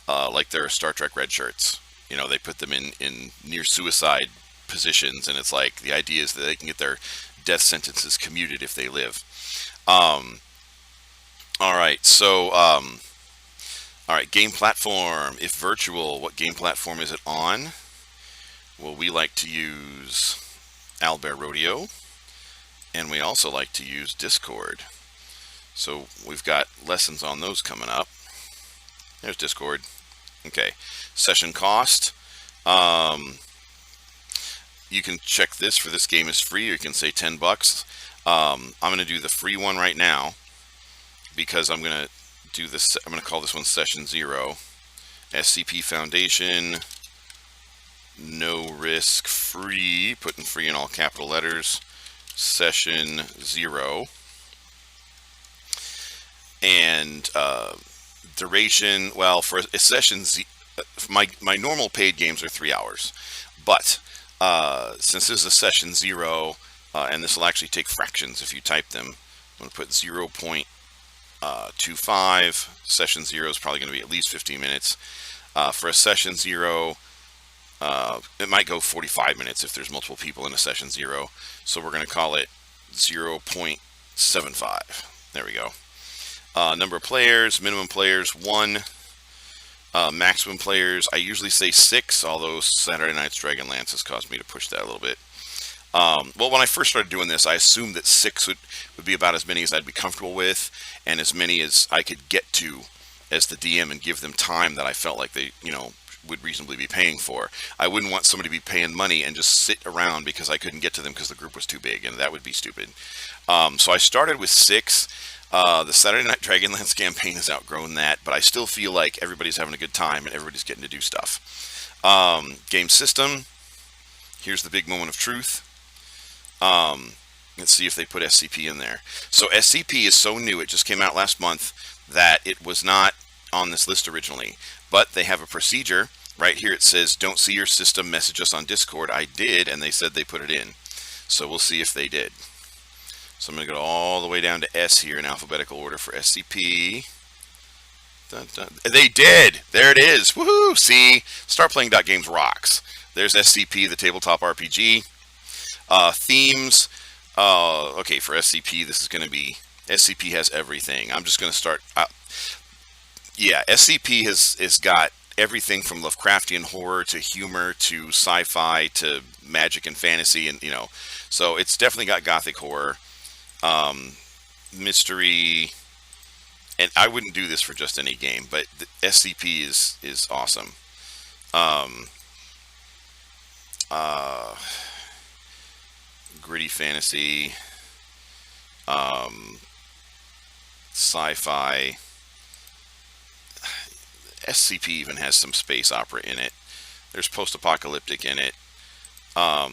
like they're Star Trek red shirts. They put them in near suicide positions, and it's like the idea is that they can get their death sentences commuted if they live. Um, all right, so all right, game platform. If virtual, what game platform is it on? Well, we like to use Owlbear Rodeo, and we also like to use Discord. So we've got lessons on those coming up. There's Discord. Okay, session cost. You can check this for this game is free, or you can say $10. I'm going to do the free one right now because I'm going to do this. I'm going to call this one Session 0. SCP Foundation, no risk, free. Putting free in all capital letters. Session 0. And duration, well, for a session, my normal paid games are 3 hours. But since this is a session 0, and this will actually take fractions if you type them, I'm going to put 0.25. Session 0 is probably going to be at least 15 minutes. For a session 0, it might go 45 minutes if there's multiple people in a session 0. So we're going to call it 0.75. There we go. Number of players, minimum players 1. Maximum players, I usually say 6, although Saturday Night's Dragonlance has caused me to push that a little bit. Well, when I first started doing this, I assumed that 6 would be about as many as I'd be comfortable with, and as many as I could get to as the DM and give them time that I felt like they, would reasonably be paying for. I wouldn't want somebody to be paying money and just sit around because I couldn't get to them because the group was too big, and that would be stupid. So I started with 6. The Saturday Night Dragonlance campaign has outgrown that, but I still feel like everybody's having a good time and everybody's getting to do stuff. Game system. Here's the big moment of truth. Let's see if they put SCP in there. So SCP is so new, it just came out last month, that it was not on this list originally. But they have a procedure. Right here it says, don't see your system, message us on Discord. I did, and they said they put it in. So we'll see if they did. So I'm going to go all the way down to S here in alphabetical order for SCP. Dun, dun. They did! There it is! Woohoo! See? StartPlaying.Games rocks. There's SCP, the tabletop RPG. Themes. Okay, for SCP, this is going to be... SCP has everything. I'm just going to start... yeah, SCP has got everything from Lovecraftian horror to humor to sci-fi to magic and fantasy, and so it's definitely got gothic horror. Mystery, and I wouldn't do this for just any game, but the SCP is awesome. Gritty fantasy, sci-fi. SCP even has some space opera in it. There's post-apocalyptic in it. I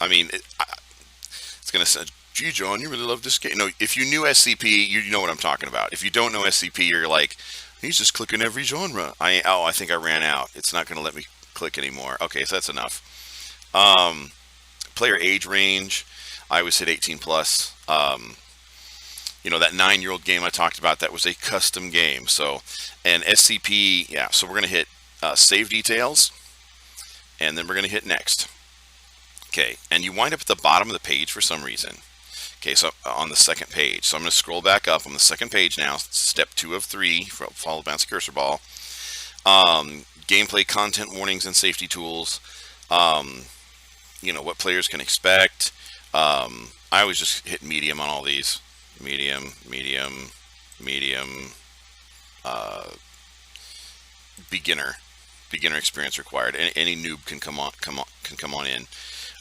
mean, it's gonna sound, gee, John, you really love this game. No, if you knew SCP, you know what I'm talking about. If you don't know SCP, you're like, he's just clicking every genre. I think I ran out. It's not going to let me click anymore. Okay, so that's enough. Player age range, I always hit 18 plus. That 9-year-old game I talked about, that was a custom game. So, and SCP, yeah. So we're going to hit save details, and then we're going to hit next. Okay, and you wind up at the bottom of the page for some reason. Okay, so on the second page. So I'm going to scroll back up on the second page now. Step 2 of 3, follow the bounce cursor ball. Gameplay content warnings and safety tools. What players can expect. I always just hit medium on all these. Medium, medium, medium. Beginner experience required. Any noob can come on in.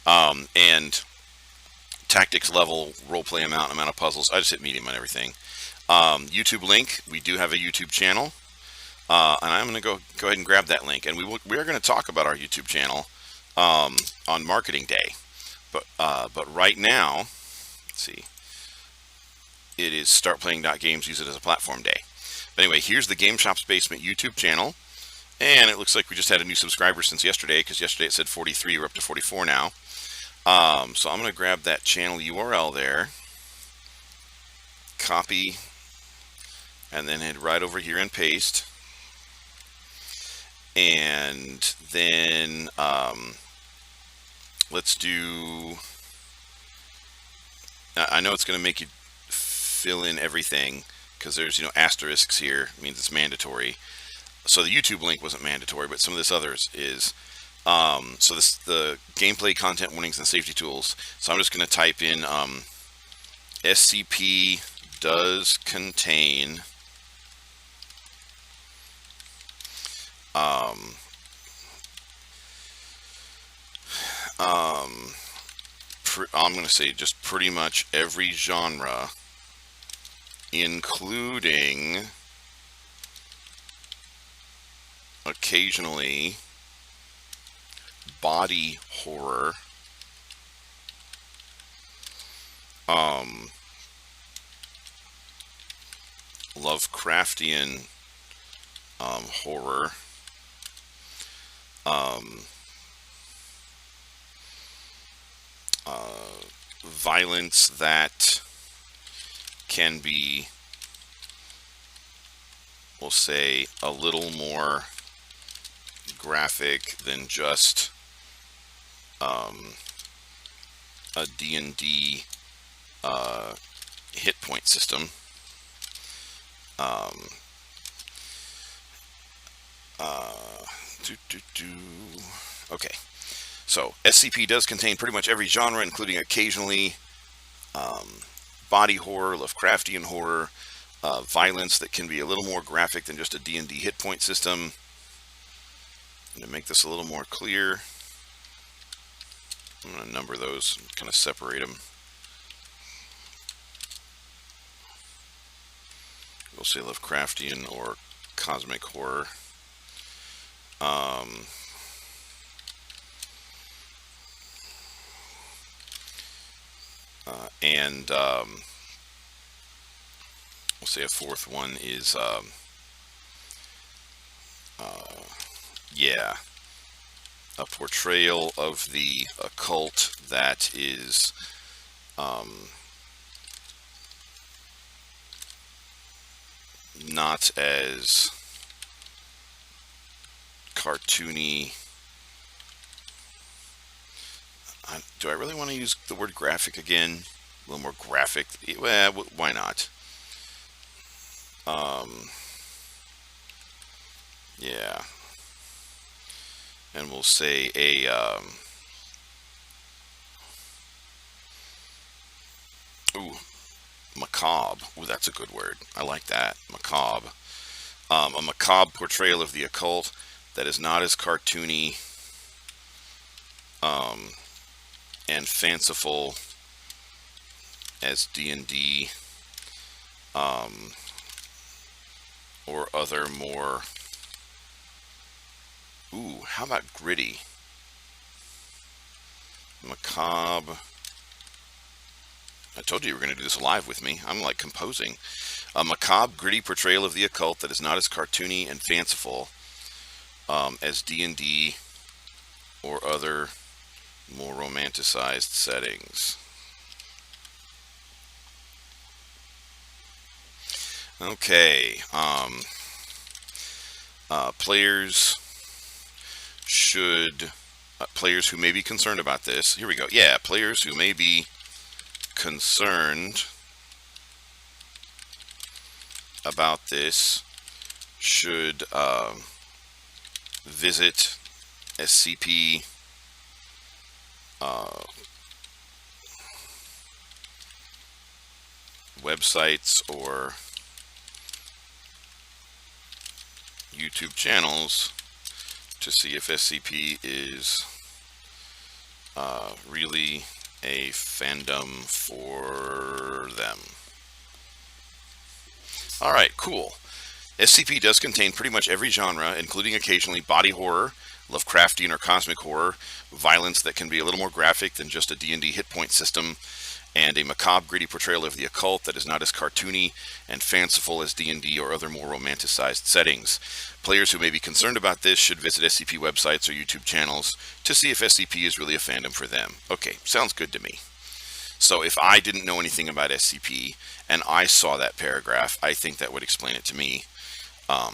And tactics level, roleplay amount of puzzles. I just hit medium on everything. YouTube link. We do have a YouTube channel, and I'm going to go ahead and grab that link, and we are going to talk about our YouTube channel on Marketing Day. But right now, let's see. it is StartPlaying.Games. Use it as a platform day. But anyway, here's the Game Shop's Basement YouTube channel. And it looks like we just had a new subscriber since yesterday, because yesterday it said 43. We're up to 44 now. So I'm going to grab that channel URL there, copy, and then head right over here and paste. And then let's do, I know it's going to make you fill in everything, because there's, asterisks here. It means it's mandatory. So the YouTube link wasn't mandatory, but some of this others is. So this, the gameplay, content warnings, and safety tools. So I'm just going to type in SCP does contain I'm going to say just pretty much every genre, including occasionally body horror, Lovecraftian horror, violence that can be, we'll say, a little more graphic than just a D&D hit point system. Okay, so SCP does contain pretty much every genre, including occasionally body horror, Lovecraftian horror, violence that can be a little more graphic than just a D&D hit point system. And to make this a little more clear, I'm going to number those, kind of separate them. We'll say Lovecraftian or cosmic horror. And we'll say a fourth one is, yeah, a portrayal of the occult that is not as cartoony. Do I really want to use the word graphic again? A little more graphic. Well, why not? Yeah. And we'll say a macabre. Ooh, that's a good word. I like that. Macabre. A macabre portrayal of the occult that is not as cartoony and fanciful as D&D or other more. Ooh, how about gritty? Macabre. I told you were going to do this live with me. I'm like composing. A macabre, gritty portrayal of the occult that is not as cartoony and fanciful as D&D or other more romanticized settings. Okay. Players should, players who may be concerned about this. Here we go. Yeah, players who may be concerned about this should visit SCP websites or YouTube channels to see if SCP is really a fandom for them. Alright, cool. SCP does contain pretty much every genre, including occasionally body horror, Lovecraftian or cosmic horror, violence that can be a little more graphic than just a D&D hit point system, and a macabre, gritty portrayal of the occult that is not as cartoony and fanciful as D&D or other more romanticized settings. Players who may be concerned about this should visit SCP websites or YouTube channels to see if SCP is really a fandom for them. Okay, sounds good to me. So if I didn't know anything about SCP and I saw that paragraph, I think that would explain it to me. All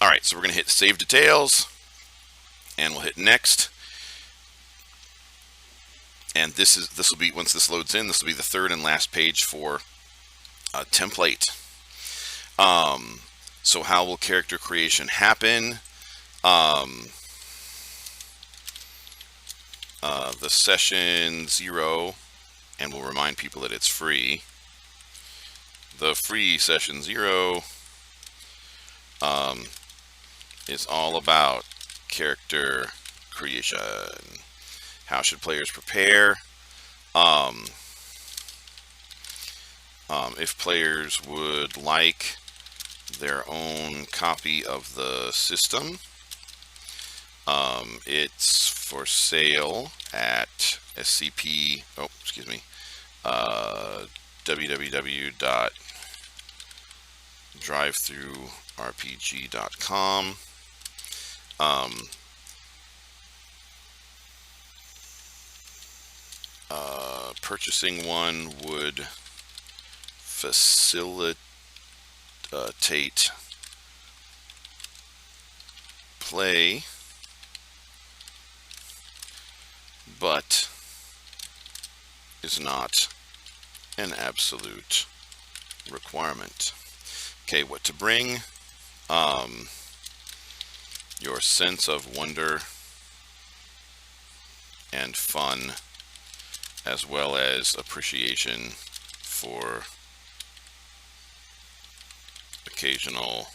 right, so we're going to hit Save Details, and we'll hit Next. And this will be, once this loads in, this will be the third and last page for template. So how will character creation happen? The session 0, and we'll remind people that it's free. The free session 0 is all about character creation. How should players prepare? If players would like their own copy of the system, it's for sale at SCP. Oh, excuse me. www.drivethrurpg.com. Purchasing one would facilitate play, but is not an absolute requirement. Okay, what to bring? Your sense of wonder and fun, as well as appreciation for occasional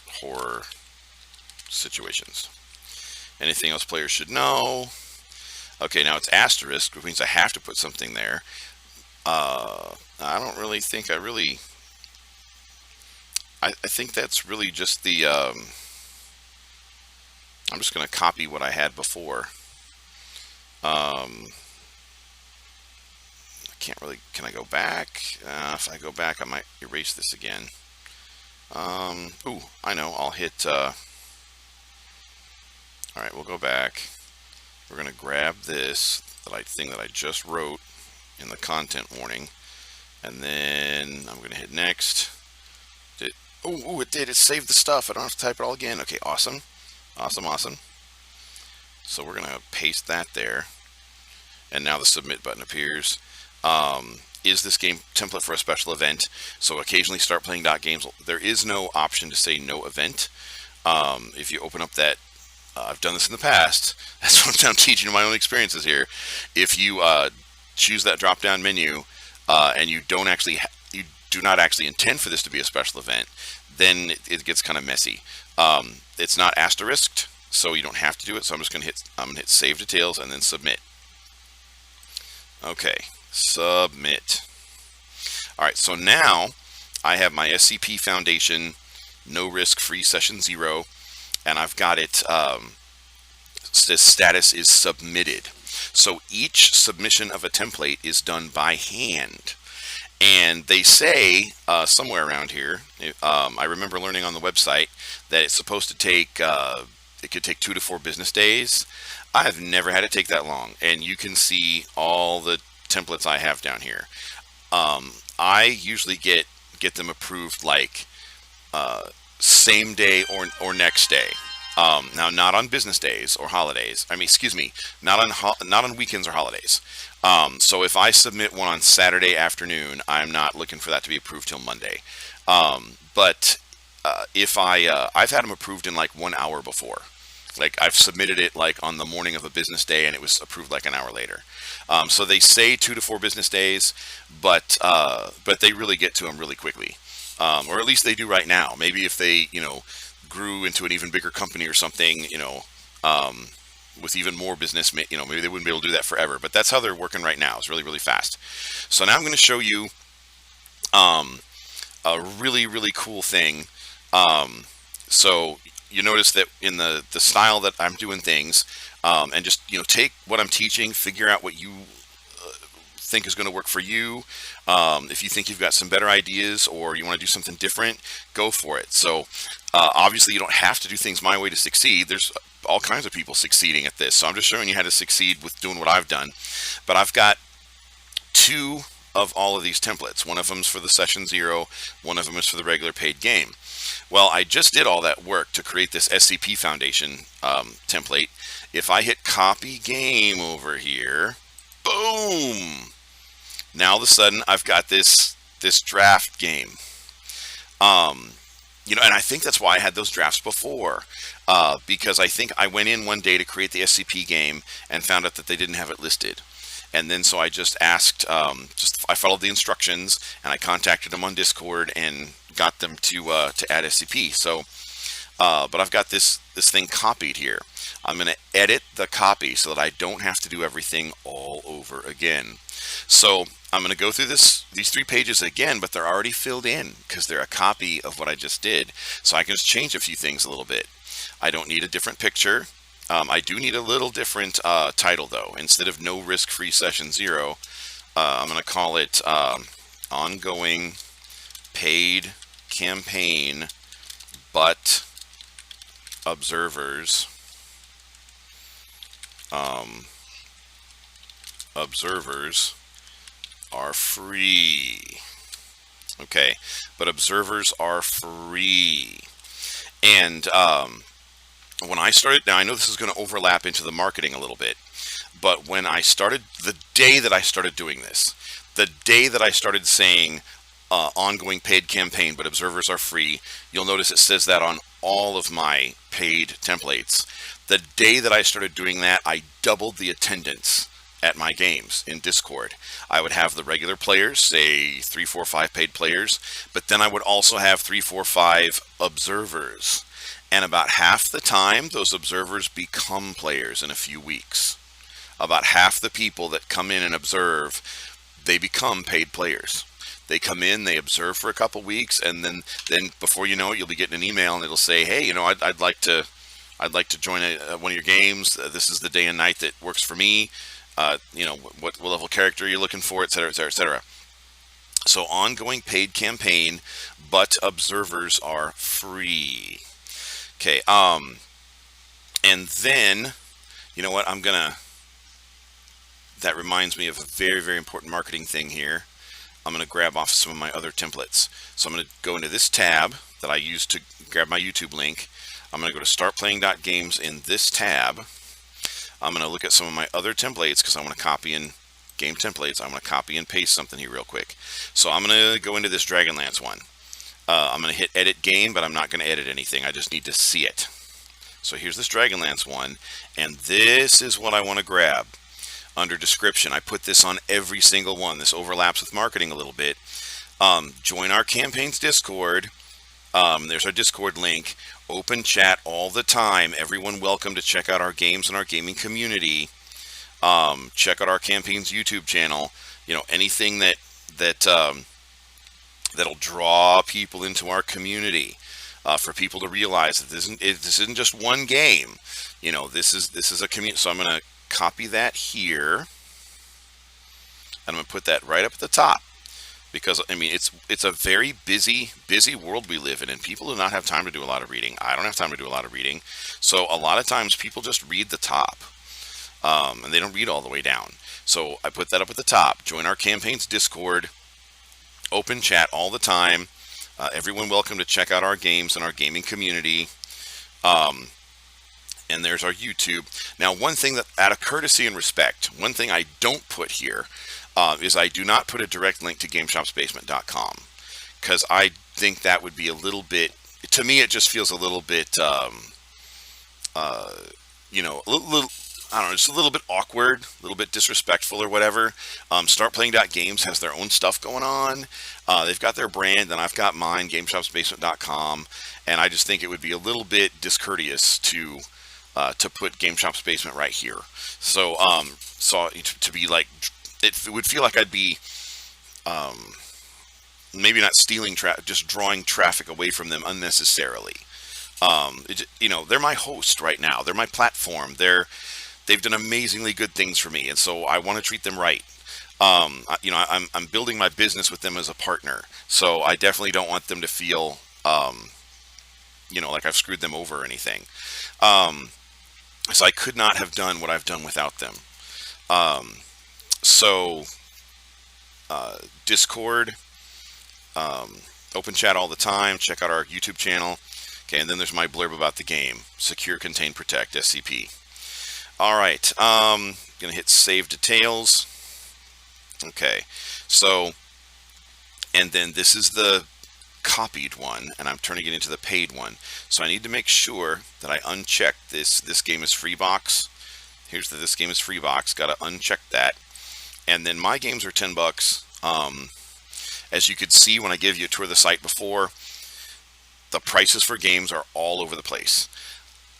horror situations. Anything else players should know? Okay, now it's asterisk, which means I have to put something there. I don't really think I think that's really just the I'm just going to copy what I had before. I can't really, can I go back? If I go back, I might erase this again. Ooh, I know, I'll hit, all right, we'll go back. We're going to grab this thing that I just wrote in the content warning, and then I'm going to hit next. Oh, it did, it saved the stuff. I don't have to type it all again. Okay, awesome. Awesome. So we're going to paste that there. And now the submit button appears. Is this game template for a special event? So occasionally StartPlaying.Games, there is no option to say no event. If you open up that, I've done this in the past. That's what I'm teaching my own experiences here. If you choose that drop-down menu and you do not actually intend for this to be a special event, then it gets kind of messy. It's not asterisked, so you don't have to do it. So I'm just going to hit Save Details and then Submit. Okay, Submit. All right, so now I have my SCP Foundation No Risk Free Session 0, and I've got it. Says status is submitted. So each submission of a template is done by hand. And they say somewhere around here, I remember learning on the website that it's supposed to take, it could take 2 to 4 business days. I have never had it take that long. And you can see all the templates I have down here. I usually get them approved like same day or next day. Now, not on business days or holidays. I mean, excuse me, not on weekends or holidays. So if I submit one on Saturday afternoon, I'm not looking for that to be approved till Monday. But if I've had them approved in like 1 hour before. Like I've submitted it like on the morning of a business day and it was approved like an hour later. So they say 2 to 4 business days, but they really get to them really quickly. Or at least they do right now. Maybe if they, grew into an even bigger company or something, with even more business, maybe they wouldn't be able to do that forever, but that's how they're working right now. It's really, really fast. So now I'm going to show you a really, really cool thing. So you notice that in the style that I'm doing things, and just take what I'm teaching, figure out what you think is going to work for you. If you think you've got some better ideas or you want to do something different, go for it. So obviously you don't have to do things my way to succeed. There's all kinds of people succeeding at this. So I'm just showing you how to succeed with doing what I've done. But I've got two of all of these templates. One of them is for the session 0, one of them is for the regular paid game. Well, I just did all that work to create this SCP Foundation template. If I hit copy game over here, boom! Now all of a sudden I've got this draft game. And I think that's why I had those drafts before, because I think I went in one day to create the SCP game and found out that they didn't have it listed. And then so I just asked, I followed the instructions and I contacted them on Discord and got them to add SCP. So, but I've got this thing copied here. I'm going to edit the copy so that I don't have to do everything all over again. So I'm going to go through these 3 pages again, but they're already filled in because they're a copy of what I just did. So I can just change a few things a little bit. I don't need a different picture. I do need a little different title though. Instead of No Risk Free Session 0, I'm going to call it Ongoing Paid Campaign, but observers are free. Okay, but observers are free. And when I started, now I know this is going to overlap into the marketing a little bit, but when I started, the day that I started doing this, the day that I started saying ongoing paid campaign, but observers are free, you'll notice it says that on all of my paid templates. The day that I started doing that, I doubled the attendance at my games in Discord. I would have the regular players, say 3, 4, 5 paid players, but then I would also have 3, 4, 5 observers. And about half the time, those observers become players in a few weeks. About half the people that come in and observe, they become paid players. They come in, they observe for a couple weeks, and then before you know it, you'll be getting an email, and it'll say, "Hey, I'd like to join one of your games. This is the day and night that works for me. What level character you're looking for, etc., etc., etc." So ongoing paid campaign, but observers are free. Okay, and then, you know what, that reminds me of a very, very important marketing thing here. I'm going to grab off some of my other templates. So I'm going to go into this tab that I used to grab my YouTube link. I'm going to go to StartPlaying.Games in this tab. I'm going to look at some of my other templates because I want to copy in game templates. I'm going to copy and paste something here real quick. So I'm going to go into this Dragonlance one. I'm going to hit edit game, but I'm not going to edit anything. I just need to see it. So here's this Dragonlance one, and this is what I want to grab. Under description, I put this on every single one. This overlaps with marketing a little bit. Join our campaigns Discord. There's our Discord link. Open chat all the time. Everyone welcome to check out our games and our gaming community. Check out our campaigns YouTube channel. Anything that'll draw people into our community, for people to realize that this isn't just one game. This is a community. So I'm going to copy that here, and I'm going to put that right up at the top, because it's a very busy world we live in, and people do not have time to do a lot of reading. I don't have time to do a lot of reading, so a lot of times people just read the top, and they don't read all the way down. So I put that up at the top. Join our campaigns Discord. Open chat all the time. Everyone welcome to check out our games and our gaming community. And there's our YouTube. Now, one thing that, out of courtesy and respect, one thing I don't put here is I do not put a direct link to GameShopsBasement.com, because I think that would be a little bit, to me, it just feels a little bit, a little, I don't know, just a little bit awkward, a little bit disrespectful or whatever. StartPlaying.Games has their own stuff going on. They've got their brand, and I've got mine, GameShopsBasement.com, and I just think it would be a little bit discourteous to put Game Shop's Basement right here. So, to be like, it would feel like I'd be maybe not stealing just drawing traffic away from them unnecessarily. They're my host right now. They're my platform. They've done amazingly good things for me, and so I want to treat them right. I'm building my business with them as a partner, so I definitely don't want them to feel like I've screwed them over or anything. Um, so I could not have done what I've done without them. Um, so Discord, um, open chat all the time. Check out our YouTube channel. Okay, and then there's my blurb about the game: secure, contain, protect, SCP. All right, gonna hit save details. Okay, so and then this is the copied one, and I'm turning it into the paid one. So I need to make sure that I uncheck this. This game is free box. Here's the this game is free box. Got to uncheck that. And then my games are $10. As you could see when I gave you a tour of the site before, the prices for games are all over the place.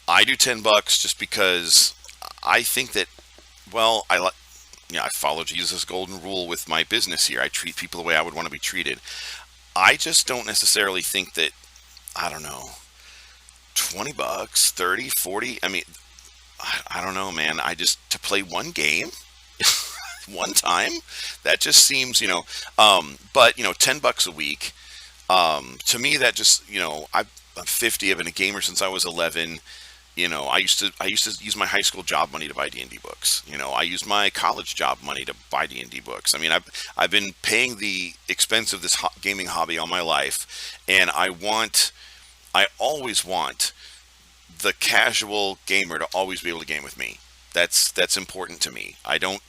I do $10 just because I think that, well, I follow Jesus' golden rule with my business here. I treat people the way I would want to be treated. I just don't necessarily think that, I don't know, $20, 30, 40. I mean, I don't know, man. To play one game one time, that just seems, but, $10 a week. To me, that just, I'm 50. I've been a gamer since I was 11. I used to use my high school job money to buy D&D books. I used my college job money to buy D&D books. I mean, I've been paying the expense of this gaming hobby all my life, and I always want the casual gamer to always be able to game with me. That's important to me. I don't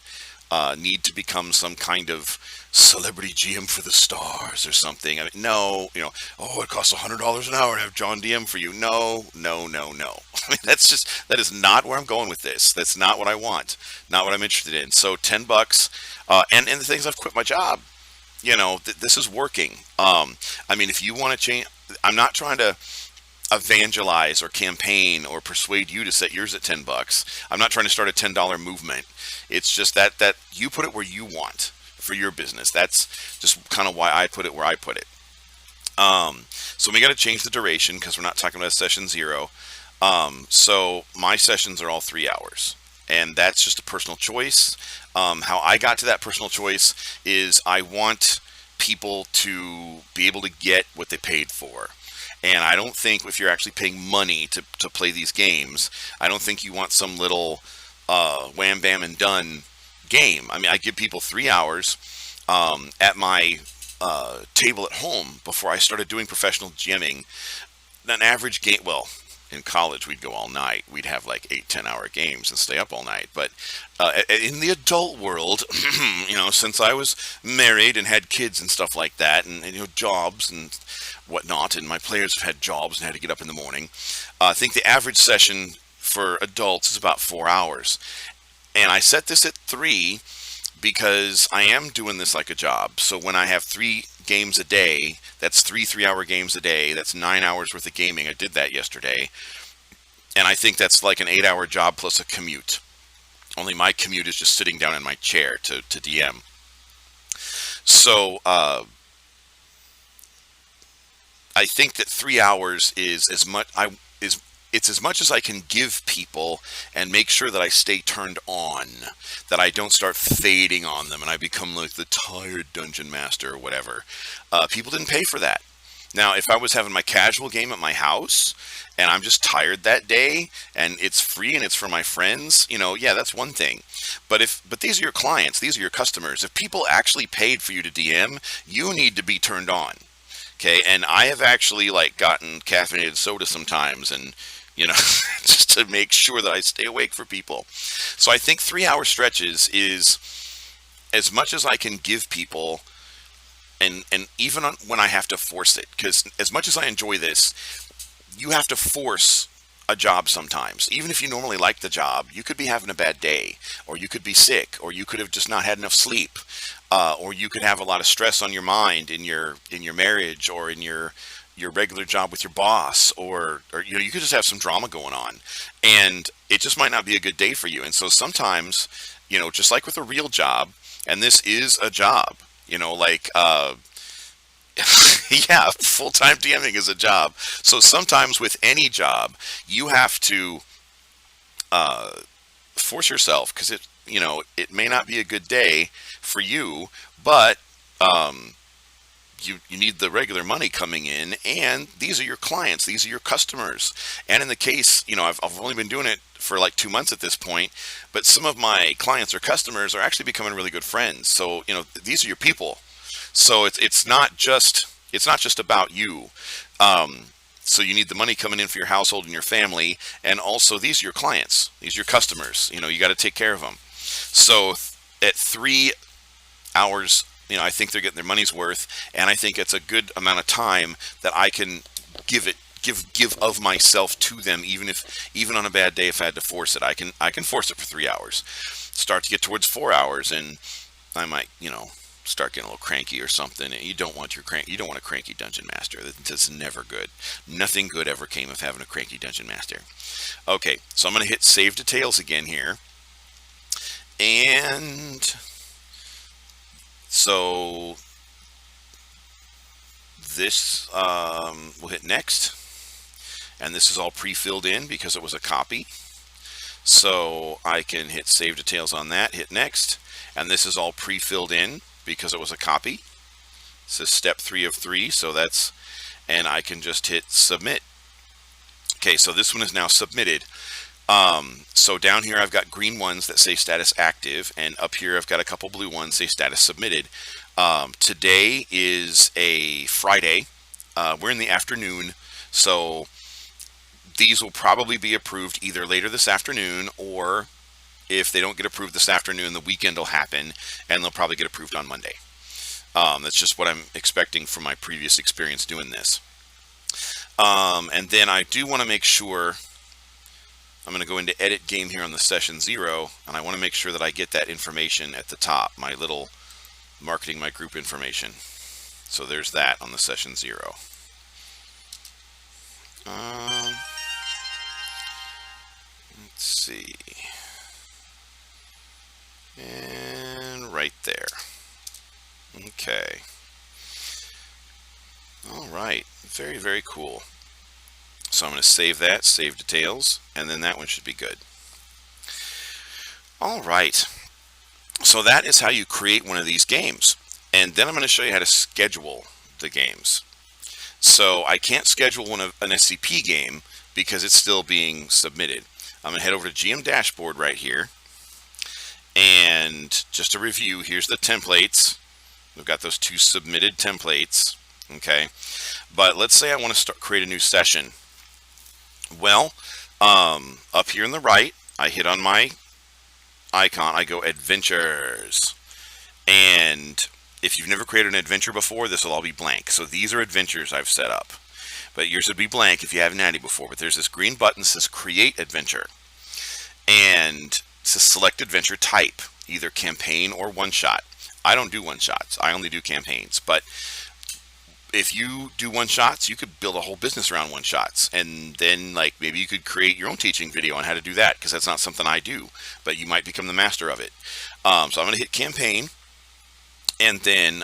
need to become some kind of celebrity GM for the stars or something. I mean, no, oh, it costs $100 an hour to have John DM for you. No, no, no, no. I mean, that is not where I'm going with this. That's not what I want. Not what I'm interested in. So $10, and the things I've quit my job. This is working. I mean, if you want to change, I'm not trying to evangelize or campaign or persuade you to set yours at $10. I'm not trying to start a $10 movement. It's just that you put it where you want for your business. That's just kind of why I put it where I put it. So we got to change the duration because we're not talking about session zero. So my sessions are all 3 hours, and that's just a personal choice. How I got to that personal choice is I want people to be able to get what they paid for. And I don't think if you're actually paying money to play these games, I don't think you want some little wham bam and done game. I mean, I give people 3 hours at my table at home before I started doing professional GMing. An average game, well, in college we'd go all night. We'd have like 8-10 hour games and stay up all night. But in the adult world, since I was married and had kids and stuff like that, and jobs and whatnot, and my players have had jobs and had to get up in the morning, I think the average session for adults is about 4 hours. And I set this at 3 because I am doing this like a job. So when I have 3 games a day, that's 3 3-hour games a day. That's 9 hours worth of gaming. I did that yesterday. And I think that's like an 8-hour job plus a commute. Only my commute is just sitting down in my chair to DM. So I think that 3 hours is as much it's as much as I can give people and make sure that I stay turned on, that I don't start fading on them and I become like the tired dungeon master or whatever. People didn't pay for that. Now, if I was having my casual game at my house and I'm just tired that day and it's free and it's for my friends, yeah, that's one thing. But these are your clients, these are your customers. If people actually paid for you to DM, you need to be turned on. Okay, and I have actually gotten caffeinated soda sometimes, and just to make sure that I stay awake for people. So I think 3-hour stretches is as much as I can give people, and even when I have to force it, because as much as I enjoy this, you have to force a job sometimes. Even if you normally like the job, you could be having a bad day, or you could be sick, or you could have just not had enough sleep. Or you could have a lot of stress on your mind in your marriage or in your regular job with your boss, or you could just have some drama going on, and it just might not be a good day for you. And so sometimes, just like with a real job, and this is a job, Yeah, full-time DMing is a job. So sometimes with any job, you have to force yourself because it may not be a good day for you, but you need the regular money coming in, and these are your clients, these are your customers. And in the case, I've only been doing it for like 2 months at this point, but some of my clients or customers are actually becoming really good friends. So these are your people. So it's not just about you. Um, so you need the money coming in for your household and your family, and also these are your clients, these are your customers. You got to take care of them. So at 3 hours, I think they're getting their money's worth, and I think it's a good amount of time that I can give of myself to them, even on a bad day. If I had to force it, I can force it for 3 hours. Start to get towards 4 hours, and I might start getting a little cranky or something. And you don't want a cranky dungeon master. That's never good. Nothing good ever came of having a cranky dungeon master. Okay, so I'm going to hit save details again here, and so this we'll hit next, and this is all pre-filled in because it was a copy. So I can hit save details on that, hit next, and this is all pre-filled in because it was a copy. This is step 3 of 3, and I can just hit submit. Okay, so this one is now submitted. So down here I've got green ones that say status active, and up here I've got a couple blue ones say status submitted. Today is a Friday. We're in the afternoon, so these will probably be approved either later this afternoon, or if they don't get approved this afternoon, the weekend will happen and they'll probably get approved on Monday. That's just what I'm expecting from my previous experience doing this. And then I do want to make sure, I'm going to go into edit game here on the session 0, and I want to make sure that I get that information at the top, my little marketing my group information. So there's that on the session 0. Let's see. And right there. Okay. All right. Very, very cool. So I'm going to save that, save details, and then that one should be good. All right. So that is how you create one of these games. And then I'm going to show you how to schedule the games. So I can't schedule an SCP game because it's still being submitted. I'm going to head over to GM Dashboard right here. And just to review, here's the templates. We've got those 2 submitted templates. Okay. But let's say I want to create a new session. Well, up here on the right, I hit on my icon, I go adventures. And if you've never created an adventure before, this will all be blank. So these are adventures I've set up. But yours would be blank if you haven't had it before. But there's this green button that says create adventure. And it says select adventure type, either campaign or one-shot. I don't do one-shots. I only do campaigns. But if you do one-shots, you could build a whole business around one-shots, and then maybe you could create your own teaching video on how to do that, because that's not something I do, but you might become the master of it. So I'm going to hit campaign, and then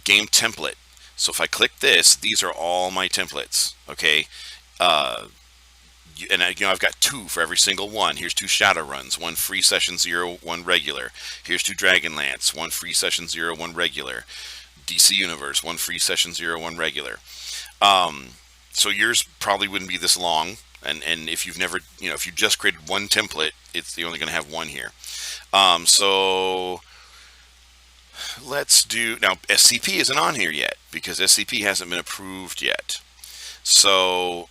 game template. So if I click this, these are all my templates. Okay, and I've got 2 for every single one. Here's 2 Shadowruns, 1 free session 0, 1 regular. Here's 2 Dragonlance, 1 free session 0, 1 regular. DC Universe, 1 free session 0, 1 regular. So yours probably wouldn't be this long, and if you've never, if you just created 1 template, you're only going to have 1 here. So let's do, now SCP isn't on here yet because SCP hasn't been approved yet. So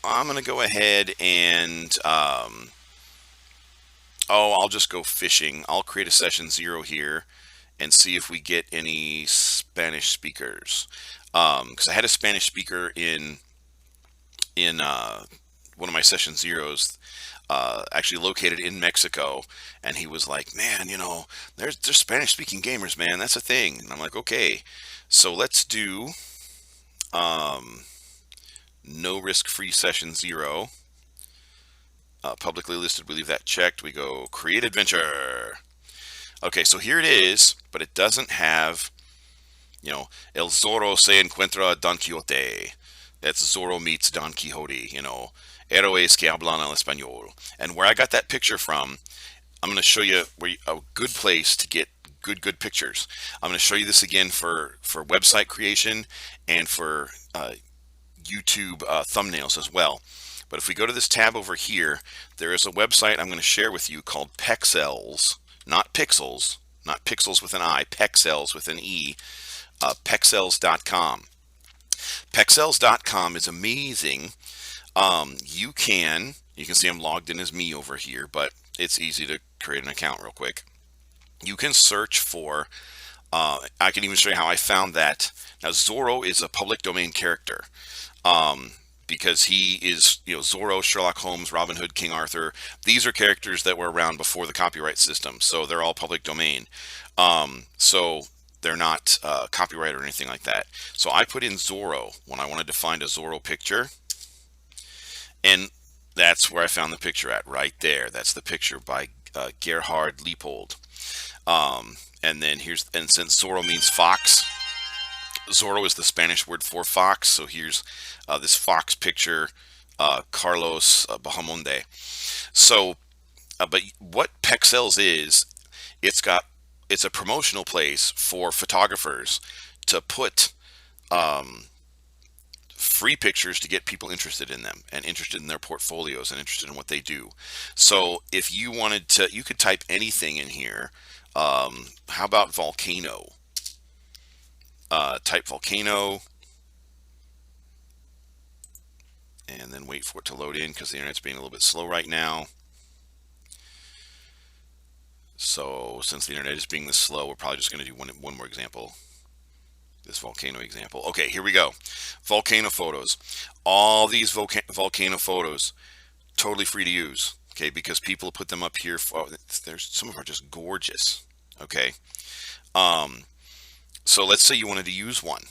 I'm going to go ahead and I'll just go fishing. I'll create a session 0 here and see if we get any Spanish speakers. Because I had a Spanish speaker in one of my session 0s, actually located in Mexico, and he was like, "Man, there's Spanish-speaking gamers, man. That's a thing." And I'm like, "Okay, so let's do no risk free session 0." Publicly listed. We leave that checked. We go create adventure. Okay, so here it is, but it doesn't have El Zorro se encuentra Don Quixote. That's Zorro meets Don Quixote. Héroes que hablan el español. And where I got that picture from, I'm going to show you a good place to get good pictures. I'm going to show you this again for website creation and for YouTube thumbnails as well. But if we go to this tab over here, there is a website I'm going to share with you called Pexels, not Pixels, not Pixels with an I, Pexels with an E, Pexels.com. Pexels.com is amazing. You can see I'm logged in as me over here, but it's easy to create an account real quick. You can search for, I can even show you how I found that. Now, Zorro is a public domain character. Because he is, Zorro, Sherlock Holmes, Robin Hood, King Arthur. These are characters that were around before the copyright system, so they're all public domain. So they're not copyright or anything like that. So I put in Zorro when I wanted to find a Zorro picture, and that's where I found the picture at, right there. That's the picture by Gerhard Leopold. And since Zorro means fox, Zorro is the Spanish word for fox. So here's this fox picture, Carlos Bahamonde. So, but what Pexels is, it's a promotional place for photographers to put free pictures to get people interested in them and interested in their portfolios and interested in what they do. So if you wanted to, you could type anything in here. How about volcano? Type volcano and then wait for it to load in because the internet's being a little bit slow right now. So since the internet is being this slow, we're probably just going to do one more example. This volcano example. Okay, here we go. Volcano photos. All these volcano photos, totally free to use. Okay, because people put them up here. There's some of them are just gorgeous. Okay. So let's say you wanted to use one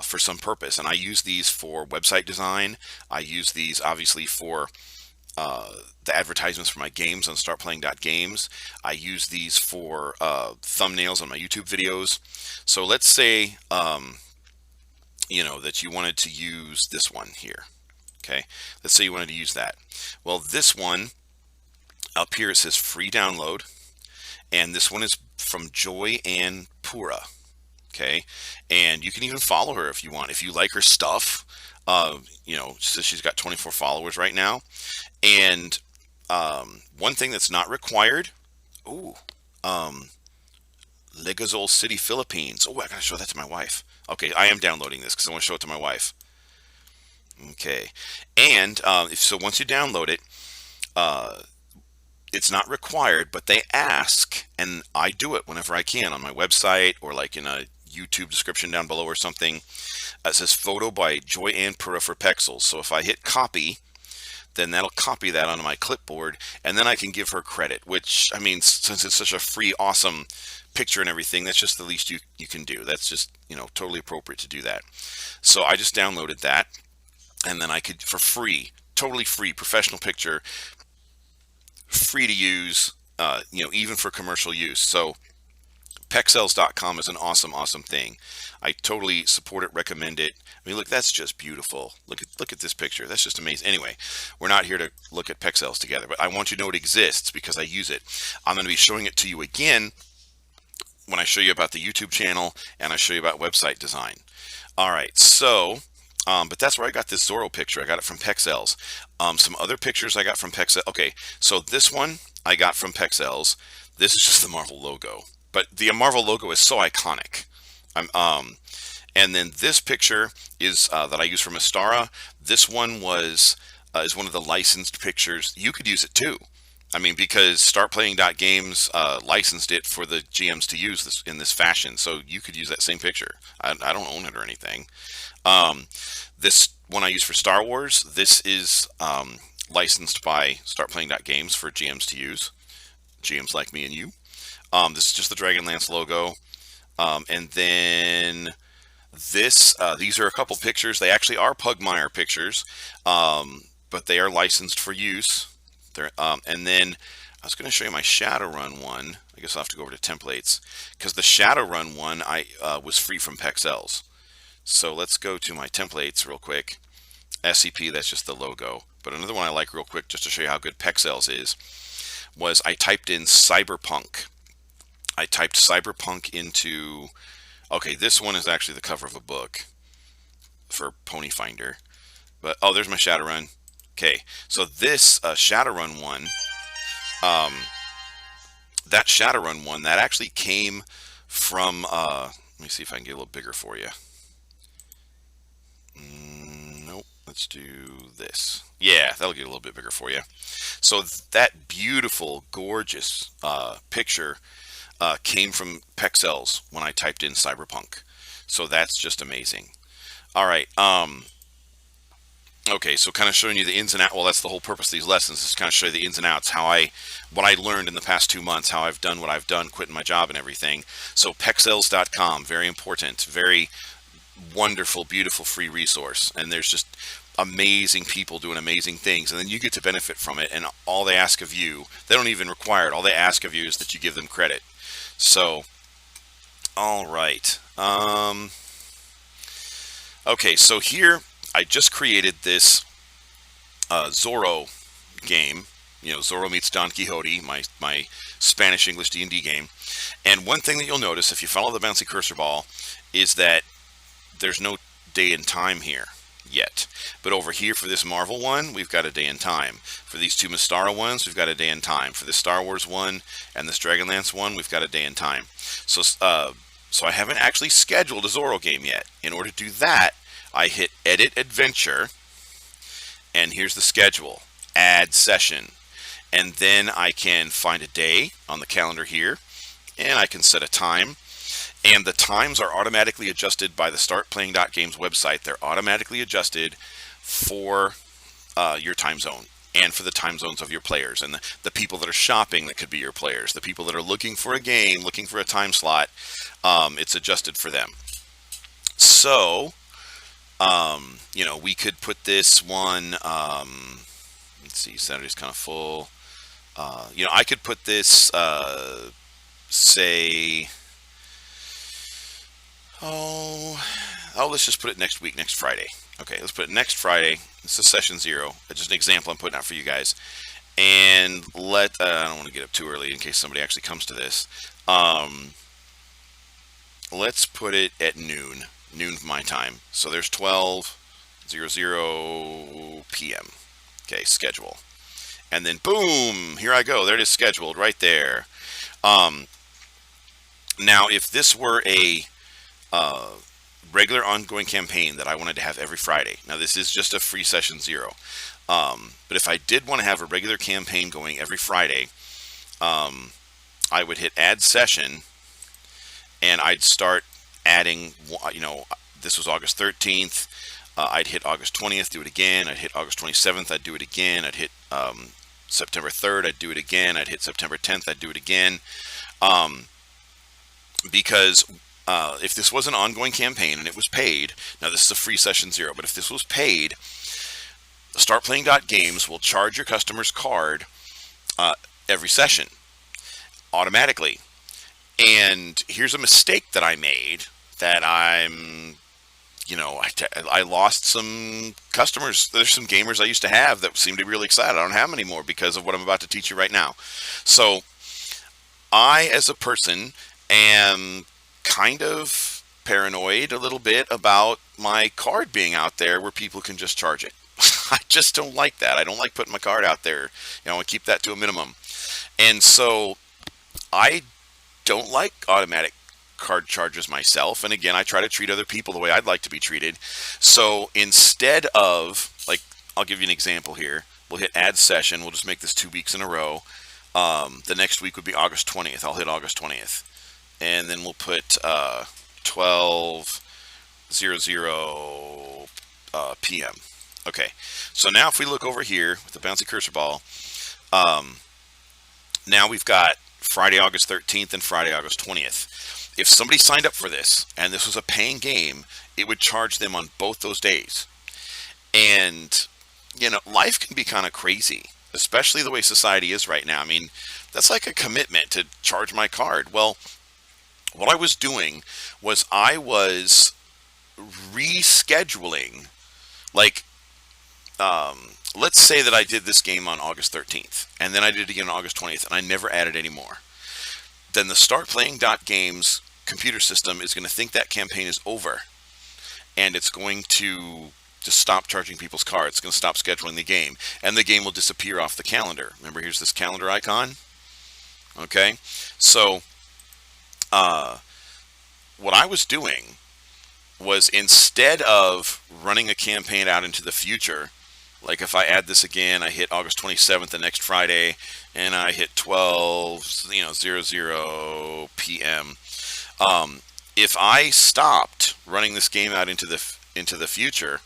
for some purpose, and I use these for website design. I use these obviously for the advertisements for my games on StartPlaying.Games. I use these for thumbnails on my YouTube videos. So let's say that you wanted to use this one here. Okay, let's say you wanted to use that. Well, this one up here, it says free download, and this one is from Joy Ann Pura. Okay, and you can even follow her if you want. If you like her stuff, she's got 24 followers right now. And one thing that's not required, Legazol City, Philippines. Oh, I gotta show that to my wife. Okay, I am downloading this because I want to show it to my wife. Okay, and so once you download it, it's not required, but they ask, and I do it whenever I can on my website or like in a YouTube description down below or something. It says photo by Joy Ann Pura for Pexels. So if I hit copy, then that'll copy that onto my clipboard, and then I can give her credit, which, I mean, since it's such a free, awesome picture and everything, that's just the least you can do. That's just, totally appropriate to do that. So I just downloaded that, and then I could, for free, totally free, professional picture, free to use, even for commercial use. So Pexels.com is an awesome thing. I totally support it, recommend it. I mean, look, that's just beautiful. Look at this picture. That's just amazing. Anyway, we're not here to look at Pexels together, but I want you to know it exists because I use it. I'm going to be showing it to you again when I show you about the YouTube channel and I show you about website design. All right, so, but that's where I got this Zorro picture. I got it from Pexels. Some other pictures I got from Pexels. Okay, so this one I got from Pexels. This is just the Marvel logo. But the Marvel logo is so iconic. And then this picture is that I use from Astara. This one is one of the licensed pictures. You could use it too. I mean, because StartPlaying.Games licensed it for the GMs to use this in this fashion. So you could use that same picture. I don't own it or anything. This one I use for Star Wars. This is licensed by StartPlaying.Games for GMs to use. GMs like me and you. This is just the Dragonlance logo. And then these are a couple pictures. They actually are Pugmire pictures, but they are licensed for use. And then I was going to show you my Shadowrun one. I guess I'll have to go over to templates because the Shadowrun one I was free from Pexels. So let's go to my templates real quick. SCP, that's just the logo. But another one I like real quick, just to show you how good Pexels is, was I typed in Cyberpunk. I typed Cyberpunk into, okay, this one is actually the cover of a book for Pony Finder. But, oh, there's my Shadowrun. Okay, so this Shadowrun one, that Shadowrun one, that actually came from, let me see if I can get a little bigger for you. Nope, let's do this. Yeah, that'll get a little bit bigger for you. So that beautiful, gorgeous picture came from Pexels when I typed in Cyberpunk. So that's just amazing. All right. Okay, so kind of showing you the ins and outs. Well, that's the whole purpose of these lessons, is kind of show you the ins and outs, what I learned in the past 2 months, how I've done what I've done, quitting my job and everything. So Pexels.com, very important, very wonderful, beautiful free resource. And there's just amazing people doing amazing things. And then you get to benefit from it. And all they ask of you, they don't even require it. All they ask of you is that you give them credit. So, all right. Okay, so here I just created this Zorro game. You know, Zorro meets Don Quixote, my Spanish English D&D game. And one thing that you'll notice if you follow the bouncy cursor ball is that there's no day and time here yet. But over here for this Marvel one, we've got a day and time. For these two Mystara ones, we've got a day and time. For this Star Wars one and this Dragonlance one, we've got a day and time. So I haven't actually scheduled a Zorro game yet. In order to do that, I hit Edit Adventure, and here's the schedule. Add Session. And then I can find a day on the calendar here, and I can set a time. And the times are automatically adjusted by the StartPlaying.Games website. They're automatically adjusted for your time zone and for the time zones of your players. And the people that are shopping that could be your players. The people that are looking for a game, looking for a time slot, it's adjusted for them. So, you know, we could put this one, let's see, Saturday's kind of full. You know, I could put this, say... let's just put it next week, next Friday. Okay, let's put it next Friday. This is session 0. It's just an example I'm putting out for you guys. And I don't want to get up too early in case somebody actually comes to this. Let's put it at noon my time. So there's 12:00 p.m. Okay, schedule. And then boom, here I go. There it is, scheduled right there. Now, if this were a regular ongoing campaign that I wanted to have every Friday. Now this is just a free session 0. But if I did want to have a regular campaign going every Friday, I would hit add session and I'd start adding, you know, this was August 13th. I'd hit August 20th, do it again. I'd hit August 27th, I'd do it again. I'd hit September 3rd, I'd do it again. I'd hit September 10th, I'd do it again. Because if this was an ongoing campaign and it was paid, now this is a free session 0, but if this was paid, StartPlaying.Games will charge your customer's card every session automatically. And here's a mistake that I made that I lost some customers. There's some gamers I used to have that seem to be really excited. I don't have them anymore because of what I'm about to teach you right now. So I, as a person, am kind of paranoid a little bit about my card being out there where people can just charge it. I just don't like that. I don't like putting my card out there. You know, I keep that to a minimum. And so I don't like automatic card charges myself. And again, I try to treat other people the way I'd like to be treated. So instead of, like, I'll give you an example here. We'll hit add session. We'll just make this 2 weeks in a row. The next week would be August 20th. I'll hit August 20th. And then we'll put 12:00 p.m. Okay, so now if we look over here with the bouncy cursor ball, now we've got Friday, August 13th and Friday, August 20th. If somebody signed up for this and this was a paying game, it would charge them on both those days. And, you know, life can be kind of crazy. especially the way society is right now. I mean, that's like a commitment to charge my card. Well, what I was doing was I was rescheduling, like, let's say that I did this game on August 13th, and then I did it again on August 20th, and I never added any more. Then the StartPlaying.Games computer system is going to think that campaign is over, and it's going to just stop charging people's cards. It's going to stop scheduling the game, and the game will disappear off the calendar. Remember, here's this calendar icon. Okay, so what I was doing was, instead of running a campaign out into the future, like if I add this again, I hit August 27th, the next Friday, and I hit 00 p.m. If I stopped running this game out into the future,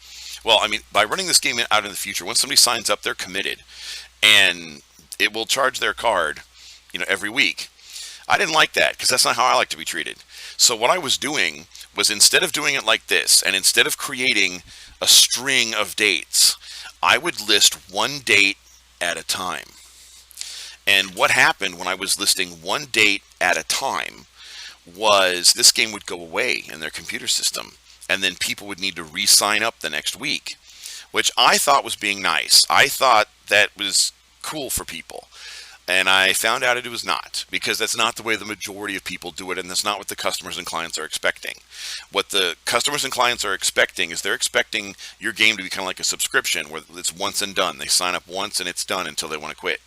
well, I mean, by running this game out in the future, when somebody signs up, they're committed, and it will charge their card, every week. I didn't like that, because that's not how I like to be treated. So what I was doing was, instead of doing it like this, and instead of creating a string of dates, I would list one date at a time. And what happened when I was listing one date at a time was, this game would go away in their computer system, and then people would need to re-sign up the next week, which I thought was being nice. I thought that was cool for people. And I found out it was not, because that's not the way the majority of people do it, and that's not what the customers and clients are expecting. What the customers and clients are expecting is, they're expecting your game to be kind of like a subscription, where it's once and done. They sign up once and it's done until they want to quit.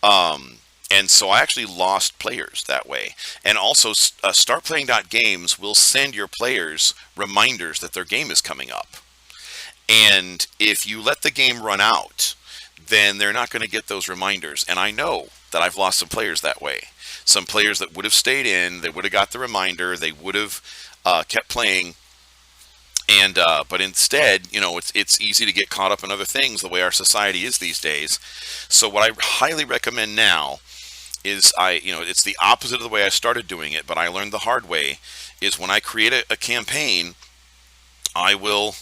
And so I actually lost players that way. And also, StartPlaying.Games will send your players reminders that their game is coming up. And if you let the game run out, then they're not going to get those reminders. And I know that I've lost some players that way. Some players that would have stayed in, they would have got the reminder, they would have kept playing. And but instead, it's easy to get caught up in other things, the way our society is these days. So what I highly recommend now is, it's the opposite of the way I started doing it, but I learned the hard way, is when I create a campaign, I will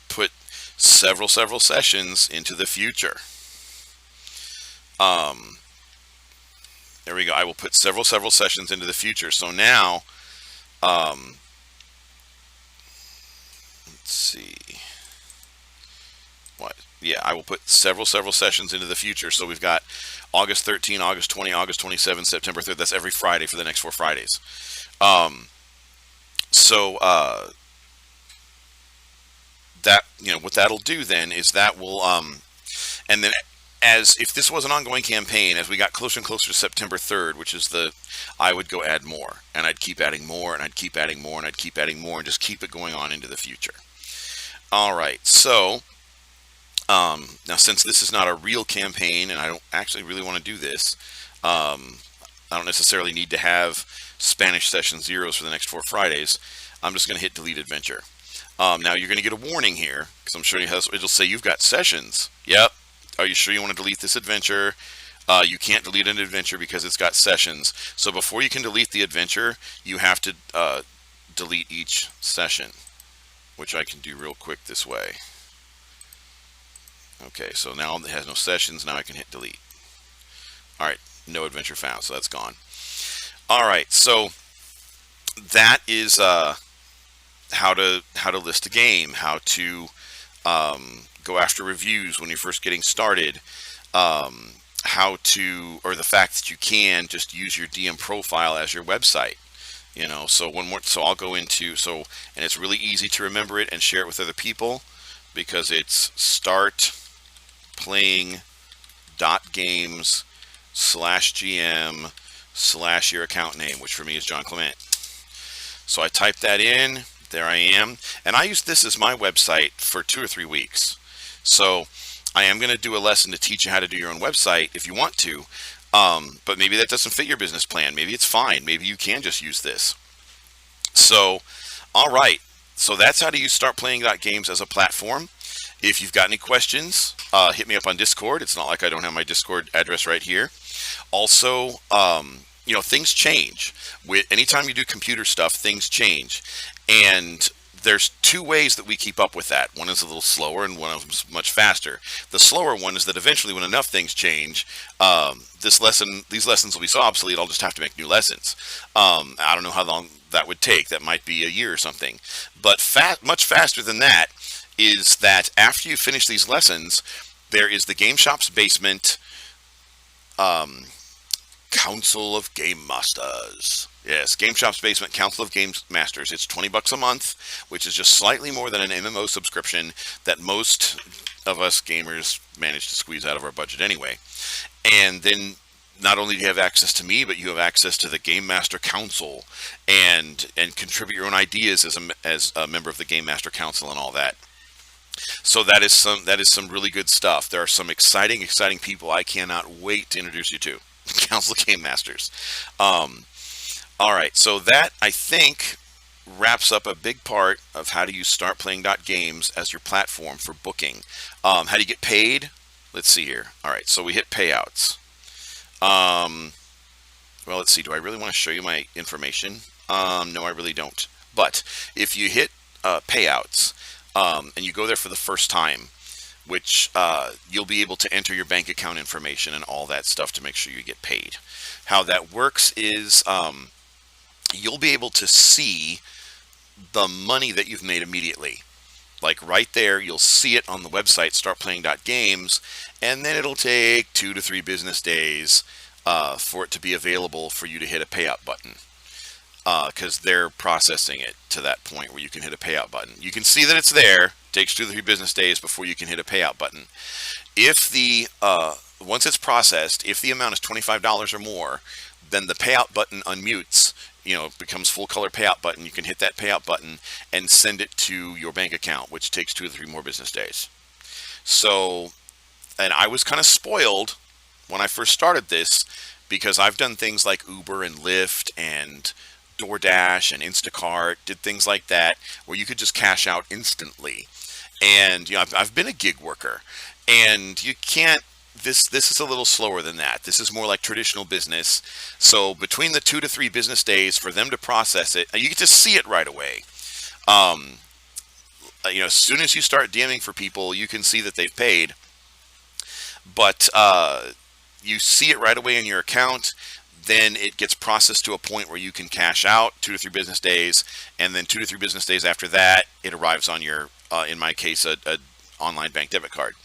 put several sessions into the future. There we go. I will put several sessions into the future. So now, let's see. What? Yeah, I will put several sessions into the future. So we've got August 13, August 20, August 27, September 3rd. That's every Friday for the next 4 Fridays. That, what that'll do then is, that will, and then, as if this was an ongoing campaign, as we got closer and closer to September 3rd, which is I would go add more, and I'd keep adding more, and I'd keep adding more, and I'd keep adding more, and just keep it going on into the future. All right, so now, since this is not a real campaign, and I don't actually really want to do this, I don't necessarily need to have Spanish session zeros for the next 4 Fridays. I'm just going to hit delete adventure. Now you're going to get a warning here, because I'm sure it'll say you've got sessions. Yep. Are you sure you want to delete this adventure? You can't delete an adventure because it's got sessions. So before you can delete the adventure, you have to delete each session, which I can do real quick this way. Okay, so now it has no sessions. Now I can hit delete. All right, no adventure found, so that's gone. All right, so that is how to list a game, how to go after reviews when you're first getting started, or the fact that you can just use your DM profile as your website. So I'll go into, and it's really easy to remember it and share it with other people, because it's StartPlaying.Games/GM/ your account name, which for me is John Clement. So I type that in, there I am, and I used this as my website for 2 or 3 weeks. So I am going to do a lesson to teach you how to do your own website if you want to, but maybe that doesn't fit your business plan. Maybe it's fine. Maybe you can just use this. So, all right. So that's how to use StartPlaying.Games as a platform. If you've got any questions, hit me up on Discord. It's not like I don't have my Discord address right here. Also, things change. Anytime you do computer stuff, things change. And there's two ways that we keep up with that. One is a little slower, and one of them's much faster. The slower one is that eventually, when enough things change, these lessons will be so obsolete. I'll just have to make new lessons. I don't know how long that would take. That might be a year or something. But much faster than that is that after you finish these lessons, there is the Game Shop's basement Council of Game Masters. Yes, Game Shop's Basement Council of Game Masters. It's $20 a month, which is just slightly more than an MMO subscription that most of us gamers manage to squeeze out of our budget anyway. And then not only do you have access to me, but you have access to the Game Master Council and contribute your own ideas as a member of the Game Master Council and all that. So that is some really good stuff. There are some exciting people I cannot wait to introduce you to. Council of Game Masters. All right, so that, I think, wraps up a big part of how to use StartPlaying.Games as your platform for booking. How do you get paid? Let's see here. All right, so we hit payouts. Well, let's see. Do I really want to show you my information? No, I really don't. But if you hit payouts and you go there for the first time, which you'll be able to enter your bank account information and all that stuff to make sure you get paid. How that works is you'll be able to see the money that you've made immediately. Like right there, you'll see it on the website, StartPlaying.Games, and then it'll take 2 to 3 business days for it to be available for you to hit a payout button. Because they're processing it to that point where you can hit a payout button. You can see that it's there. It takes 2 to 3 business days before you can hit a payout button. If once it's processed, if the amount is $25 or more, then the payout button unmutes. It becomes full color payout button. You can hit that payout button and send it to your bank account, which takes 2 to 3 more business days. So, and I was kind of spoiled when I first started this because I've done things like Uber and Lyft and DoorDash and Instacart, did things like that where you could just cash out instantly. And I've been a gig worker, and you can't. This is a little slower than that. This is more like traditional business. So between the 2 to 3 business days for them to process it, you get to see it right away. As soon as you start DMing for people, you can see that they've paid. But you see it right away in your account. Then it gets processed to a point where you can cash out 2 to 3 business days, and then 2 to 3 business days after that, it arrives on your, in my case, a online bank debit card.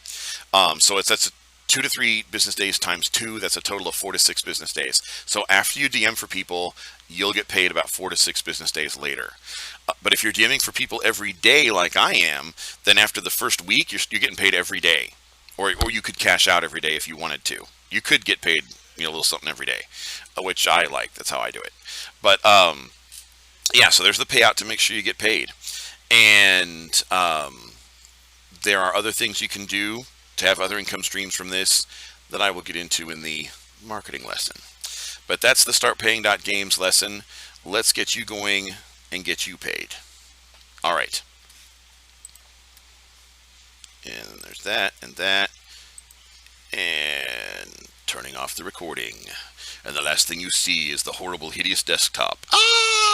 So that's 2 to 3 business days times 2. That's a total of 4 to 6 business days. So after you DM for people, you'll get paid about 4 to 6 business days later. But if you're DMing for people every day, like I am, then after the first week, you're getting paid every day, or you could cash out every day if you wanted to. You could get paid, a little something every day, which I like. That's how I do it. But yeah, so there's the payout to make sure you get paid, and there are other things you can do to have other income streams from this that I will get into in the marketing lesson. But that's the StartPlaying.Games lesson. Let's get you going and get you paid. All right. And there's that and that. And turning off the recording. And the last thing you see is the horrible, hideous desktop. Ah!